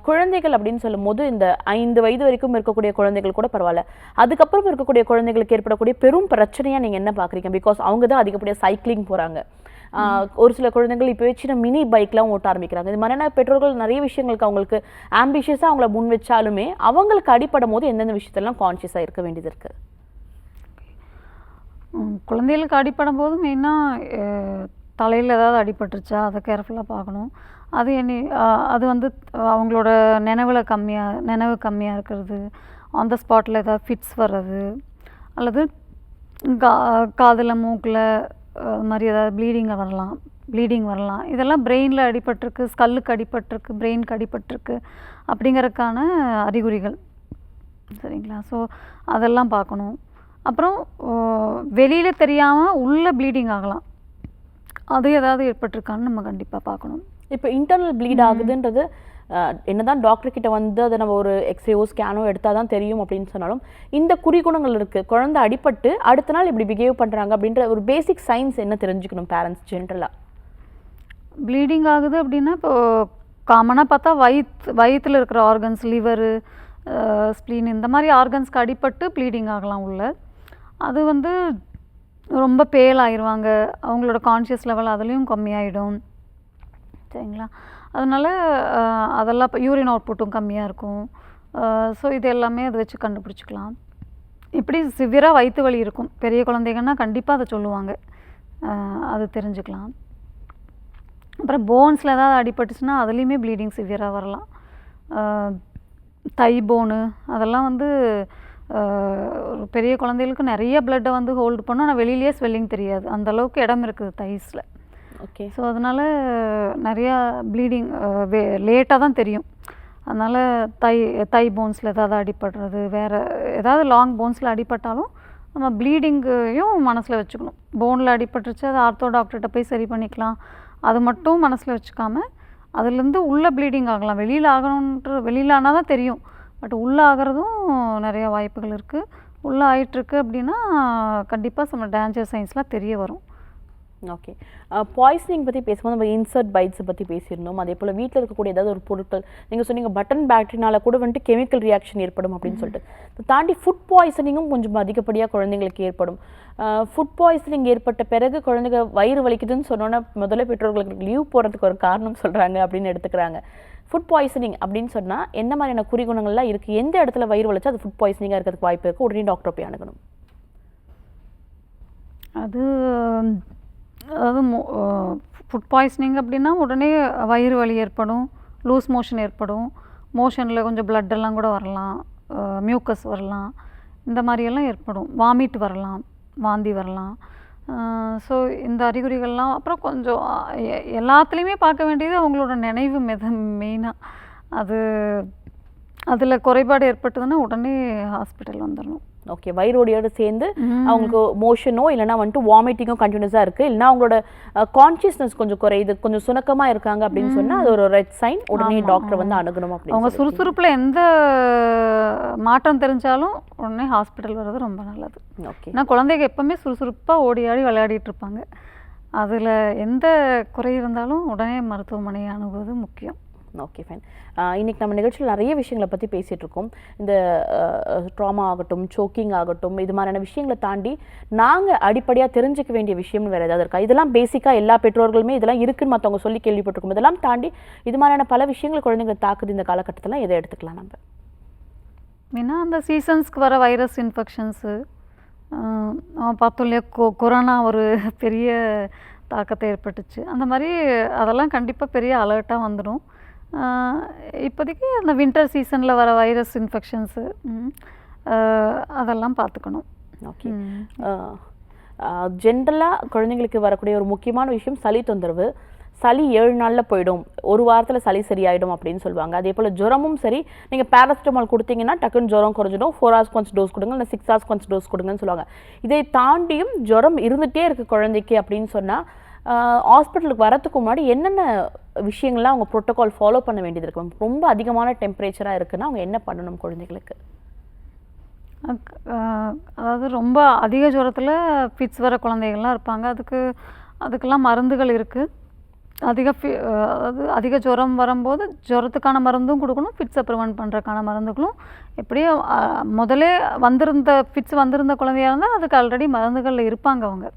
Speaker 1: குழந்தைகள் அப்படின்னு சொல்லும்போது இந்த 5 வயது வரைக்கும் இருக்கக்கூடிய குழந்தைகள் கூட பரவாயில்ல, அதுக்கப்புறம் இருக்கக்கூடிய குழந்தைகளுக்கு ஏற்படக்கூடிய பெரும் பிரச்சனையாக நீங்கள் என்ன பார்க்குறீங்க? பிகாஸ் அவங்க தான் அதிகப்படியாக சைக்கிளிங் போகிறாங்க, ஒரு சில குழந்தைகள் இப்போ சின்ன மினி பைக்லாம் ஓட்ட ஆரம்பிக்கிறாங்க. இது மாதிரியான பெற்றோர்கள் நிறைய விஷயங்களுக்கு அவங்களுக்கு ஆம்பிஷியஸாக அவங்கள முன் வச்சாலுமே அவங்களுக்கு அடிப்படும் போது எந்தெந்த விஷயத்தெல்லாம் கான்ஷியஸாக இருக்க வேண்டியது இருக்குது?
Speaker 2: குழந்தைகளுக்கு அடிப்படும் போது மெயினாக தலையில் ஏதாவது அடிபட்டுருச்சா அதை கேர்ஃபுல்லாக பார்க்கணும். அது வந்து அவங்களோட நினைவு கம்மியாக இருக்கிறது, ஆன் த ஸ்பாட்டில் ஏதாவது ஃபிட்ஸ் வர்றது, அல்லது காதில் மூக்கில் அது மாதிரி ஏதாவது ப்ளீடிங் வரலாம். இதெல்லாம் பிரெயினில் அடிபட்டிருக்கு, ஸ்கல்லுக்கு அடிபட்டிருக்கு, பிரெயினுக்கு அடிபட்டிருக்கு அப்படிங்கிறதுக்கான அறிகுறிகள். சரிங்களா? ஸோ அதெல்லாம் பார்க்கணும். அப்புறம் வெளியில் தெரியாமல் உள்ள ப்ளீடிங் ஆகலாம், அது ஏதாவது ஏற்பட்டிருக்கான்னு நம்ம கண்டிப்பாக பார்க்கணும்.
Speaker 1: இப்போ இன்டர்னல் ப்ளீட் ஆகுதுன்றது என்னதான் டாக்டர் கிட்ட வந்து அதை நம்ம ஒரு எக்ஸ்ரேவோ ஸ்கேனோ எடுத்தால் தான் தெரியும் அப்படின்னு சொன்னாலும் இந்த குறிகுணங்கள் இருக்குது. குழந்தை அடிபட்டு அடுத்த நாள் இப்படி பிஹேவ் பண்ணுறாங்க அப்படின்ற ஒரு பேசிக் சயின்ஸ் என்ன தெரிஞ்சுக்கணும் பேரண்ட்ஸ் ஜென்ரலாக?
Speaker 2: ப்ளீடிங் ஆகுது அப்படின்னா இப்போ காமனாக பார்த்தா வயிற்றில் இருக்கிற ஆர்கன்ஸ், லிவரு, ஸ்ப்ளீன், இந்த மாதிரி ஆர்கன்ஸ்க்கு அடிபட்டு ப்ளீடிங் ஆகலாம் உள்ள. அது வந்து ரொம்ப பேல் ஆயிடுவாங்க, அவங்களோட கான்ஷியஸ் லெவல் அதுலேயும் கம்மியாயிடும். சரிங்களா? அதனால் அதெல்லாம் இப்போ யூரின் அவுட்புட்டும் கம்மியாக இருக்கும். ஸோ இது எல்லாமே அதை வச்சு கண்டுபிடிச்சிக்கலாம். இப்படி சிவியராக வயிற்று வலி இருக்கும் பெரிய குழந்தைங்கன்னா கண்டிப்பாக அதை சொல்லுவாங்க, அது தெரிஞ்சுக்கலாம். அப்புறம் போன்ஸில் ஏதாவது அடிபட்டுச்சுன்னா அதுலேயுமே ப்ளீடிங் சிவியராக வரலாம். தை போனு அதெல்லாம் வந்து ஒரு பெரிய குழந்தைகளுக்கு நிறைய பிளட்டை வந்து ஹோல்டு பண்ணும், ஆனால் வெளியிலேயே ஸ்வெல்லிங் தெரியாது, அந்தளவுக்கு இடம் இருக்குது தைஸில்.
Speaker 1: ஓகே.
Speaker 2: ஸோ அதனால் நிறையா ப்ளீடிங் லேட்டாக தான் தெரியும். அதனால் தை போன்ஸில் ஏதாவது அடிபடுறது, வேறு ஏதாவது லாங் போன்ஸில் அடிபட்டாலும் நம்ம ப்ளீடிங்கையும் மனசில் வச்சுக்கணும். போனில் அடிபட்டுருச்சு, அது ஆர்த்தோ டாக்டர்கிட்ட போய் சரி பண்ணிக்கலாம், அது மட்டும் மனசில் வச்சுக்காம அதுலேருந்து உள்ளே ப்ளீடிங் ஆகலாம். வெளியில் ஆனால் தான் தெரியும், பட் உள்ளே ஆகிறதும் நிறைய வாய்ப்புகள் இருக்குது. உள்ளே ஆயிட்டுருக்கு அப்படின்னா கண்டிப்பாக நம்ம டேஞ்சர் சைன்ஸ்லாம் தெரிய வரும்.
Speaker 1: ஓகே. பாய்சனிங் பற்றி பேசும்போது நம்ம இன்சர்ட் பைட்ஸை பற்றி பேசியிருந்தோம். அதே போல் வீட்டில் இருக்கக்கூடிய ஏதாவது ஒரு பொருட்கள் நீங்கள் சொன்னீங்க பட்டன் பேட்டரினால கூட வந்துட்டு கெமிக்கல் ரியாக்ஷன் ஏற்படும் அப்படின்னு சொல்லிட்டு. இதை தாண்டி ஃபுட் பாய்சனிங்கும் கொஞ்சம் அதிகப்படியாக குழந்தைங்களுக்கு ஏற்படும். ஃபுட் பாய்சனிங் ஏற்பட்ட பிறகு குழந்தைங்க வயிறு வலிக்குதுன்னு சொன்னோன்னா முதல்ல பெற்றோர்களுக்கு லீவ் போகிறதுக்கு ஒரு காரணம் சொல்கிறாங்க அப்படின்னு எடுத்துக்கிறாங்க. ஃபுட் பாய்சனிங் அப்படின்னு சொன்னால் என்ன மாதிரியான குறிகுணங்கள்லாம் இருக்குது, எந்த இடத்துல வயிறு வலிச்சா அது ஃபுட் பாய்சனிங்காக இருக்கிறதுக்கு வாய்ப்பு இருக்குது, உடனே டாக்டர் போய் அணுகணும்?
Speaker 2: அதாவது ஃபுட் பாய்சனிங் அப்படின்னா உடனே வயிறு வலி ஏற்படும், லூஸ் மோஷன் ஏற்படும், மோஷனில் கொஞ்சம் பிளட்டெல்லாம் கூட வரலாம், மியூக்கஸ் வரலாம், இந்த மாதிரியெல்லாம் ஏற்படும். வாமிட் வரலாம், வாந்தி வரலாம். ஸோ இந்த அறிகுறிகள்லாம் அப்புறம் கொஞ்சம் எல்லாத்துலேயுமே பார்க்க வேண்டியது அவங்களோட நினைவு மெயினாக அதில் குறைபாடு ஏற்பட்டதுன்னா உடனே ஹாஸ்பிட்டல் வந்துடணும்.
Speaker 1: ஓகே. வயிறோடையோடு சேர்ந்து அவங்களுக்கு மோஷனோ இல்லைனா வந்துட்டு வாமிட்டிங்கோ கண்டினியூஸாக இருக்குது, இல்லைனா அவங்களோட கான்ஷியஸ்னஸ் கொஞ்சம் குறையுது, கொஞ்சம் சுணக்கமாக இருக்காங்க அப்படின்னு சொன்னால் அது ஒரு ரெட் சைன், உடனே டாக்டர் வந்து அணுகணும்.
Speaker 2: அவங்க சுறுசுறுப்பில் எந்த மாற்றம் தெரிஞ்சாலும் உடனே ஹாஸ்பிட்டல் வர்றது ரொம்ப நல்லது.
Speaker 1: ஓகே.
Speaker 2: ஏன்னா குழந்தைங்க எப்போவுமே சுறுசுறுப்பாக ஓடி ஆடி விளையாடிட்டு இருப்பாங்க, அதில் எந்த குறை இருந்தாலும் உடனே மருத்துவமனையை அணுகுவது முக்கியம்.
Speaker 1: Okay, fine. இன்றைக்கி நம்ம நிகழ்ச்சியில் நிறைய விஷயங்களை பற்றி பேசிகிட்டு இருக்கோம். இந்த ட்ராமா ஆகட்டும், சோக்கிங் ஆகட்டும், இது மாதிரியான விஷயங்களை தாண்டி நாங்கள் அடிப்படையாக தெரிஞ்சுக்க வேண்டிய விஷயம்னு வேறு ஏதாவது இருக்கா? இதெல்லாம் பேசிக்காக எல்லா பெற்றோர்களுமே இதெல்லாம் இருக்குன்னு மற்றவங்க சொல்லி கேள்விப்பட்டிருக்கோம். இதெல்லாம் தாண்டி இது மாதிரியான பல விஷயங்கள் குழந்தைங்களை தாக்குது இந்த காலகட்டத்தில், எதை எடுத்துக்கலாம் நம்ம?
Speaker 2: ஏன்னா அந்த சீசன்ஸ்க்கு வர வைரஸ் இன்ஃபெக்ஷன்ஸு பார்த்தோம் இல்லையா, கொரோனா ஒரு பெரிய தாக்கத்தை ஏற்பட்டுச்சு. அந்த மாதிரி அதெல்லாம் கண்டிப்பாக பெரிய அலர்ட்டாக வந்துடும். இப்போதைக்கு அந்த வின்டர் சீசனில் வர வைரஸ் இன்ஃபெக்ஷன்ஸு அதெல்லாம் பார்த்துக்கணும்.
Speaker 1: ஓகே. ஜென்ரலாக குழந்தைங்களுக்கு வரக்கூடிய ஒரு முக்கியமான விஷயம் சளி தொந்தரவு. சளி 7 நாளில் போயிடும், ஒரு வாரத்தில் சளி சரியாயிடும் அப்படின்னு சொல்லுவாங்க. அதே போல் ஜுரமும் சரி, நீங்கள் பேராசிட்டமால் கொடுத்தீங்கன்னா டக்குன்னு ஜுரம் குறைஞ்சிடும், 4 hours once டோஸ் கொடுங்க, இல்லை 6 hours once டோஸ் கொடுங்கன்னு சொல்லுவாங்க. இதை தாண்டியும் ஜுரம் இருந்துகிட்டே இருக்குது குழந்தைக்கு அப்படின்னு சொன்னால் ஹாஸ்பிட்டலுக்கு வரத்துக்கு முன்னாடி என்னென்ன விஷயங்கள்லாம் அவங்க ப்ரோட்டோகால் ஃபாலோ பண்ண வேண்டியது இருக்கு? ரொம்ப அதிகமான டெம்பரேச்சராக இருக்குன்னா அவங்க என்ன பண்ணணும் குழந்தைகளுக்கு?
Speaker 2: அதாவது ரொம்ப அதிக ஜுரத்தில் ஃபிட்ஸ் வர குழந்தைகள்லாம் இருப்பாங்க, அதுக்கெல்லாம் மருந்துகள் இருக்குது. அதாவது அதிக ஜுரம் வரும்போது ஜுரத்துக்கான மருந்தும் கொடுக்கணும், ஃபிட்ஸை ப்ரிவெண்ட் பண்ணுறதுக்கான மருந்துகளும். எப்படியும் முதலே ஃபிட்ஸ் வந்திருந்த குழந்தையாக இருந்தால் அதுக்கு ஆல்ரெடி மருந்துகளில் இருப்பாங்க அவங்க,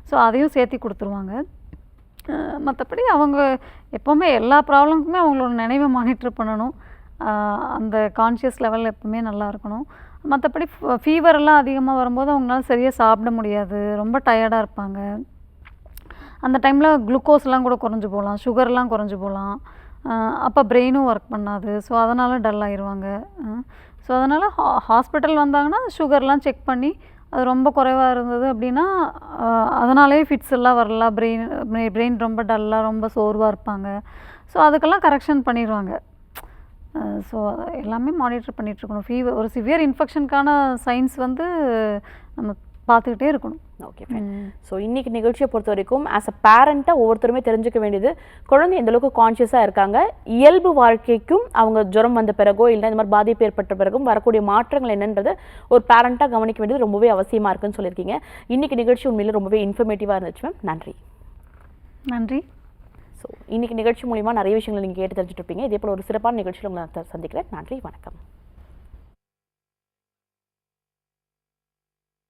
Speaker 2: ஸோ அதையும் சேர்த்தி கொடுத்துருவாங்க. மற்றபடி அவங்க எப்போவுமே எல்லா ப்ராப்ளமுக்குமே அவங்களோட நினைவை மானிட்டர் பண்ணணும், அந்த கான்ஷியஸ் லெவலில் எப்பவுமே நல்லா இருக்கணும். மற்றபடி ஃபீவரெல்லாம் அதிகமாக வரும்போது அவங்களால சரியாக சாப்பிட முடியாது, ரொம்ப டயர்டாக இருப்பாங்க. அந்த டைமில் குளுக்கோஸ்லாம் கூட குறைஞ்சி போகலாம், சுகர்லாம் குறைஞ்சி போகலாம், அப்போ பிரெயினும் ஒர்க் பண்ணாது, ஸோ அதனால் டல் ஆயிடுவாங்க. ஸோ அதனால் ஹாஸ்பிட்டல் வந்தாங்கன்னா சுகர்லாம் செக் பண்ணி அது ரொம்ப குறைவாக இருந்தது அப்படின்னா அதனாலே ஃபிட்ஸ் எல்லாம் வரலாம், பிரெயின் ரொம்ப டல்லாக ரொம்ப சோர்வாக இருப்பாங்க, ஸோ அதுக்கெல்லாம் கரெக்ஷன் பண்ணிடுவாங்க. ஸோ எல்லாமே மானிட்டர் பண்ணிகிட்ருக்கணும். ஒரு சிவியர் இன்ஃபெக்ஷனுக்கான சைன்ஸ் வந்து நம்ம பார்த்துக்கிட்டே இருக்கணும்.
Speaker 1: Okay, fine. ஸோ இன்றைக்கி நிகழ்ச்சியை பொறுத்த வரைக்கும் ஆஸ் அ பேரண்ட்டாக ஒவ்வொருத்தருமே தெரிஞ்சுக்க வேண்டியது குழந்தை எந்தளவுக்கு கான்ஷியஸாக இருக்காங்க, இயல்பு வாழ்க்கைக்கும் அவங்க ஜுரம் வந்த பிறகோ இல்லை இந்த மாதிரி பாதிப்பு ஏற்பட்ட பிறகும் வரக்கூடிய மாற்றங்கள் என்னன்றது ஒரு பேரண்ட்டாக கவனிக்க வேண்டியது ரொம்பவே அவசியமாக இருக்குன்னு சொல்லியிருக்கீங்க. இன்றைக்கி நிகழ்ச்சி உண்மையில் ரொம்பவே இன்ஃபர்மேட்டிவாக இருந்துச்சு மேம். நன்றி. ஸோ இன்றைக்கி நிகழ்ச்சி மூலிமா நிறைய விஷயங்களை நீங்கள் கேட்டு தெரிஞ்சுட்டு இருப்பீங்க. இதே போல் ஒரு சிறப்பான நிகழ்ச்சியில் உங்களை நான் சந்திக்கிறேன். நன்றி, வணக்கம்.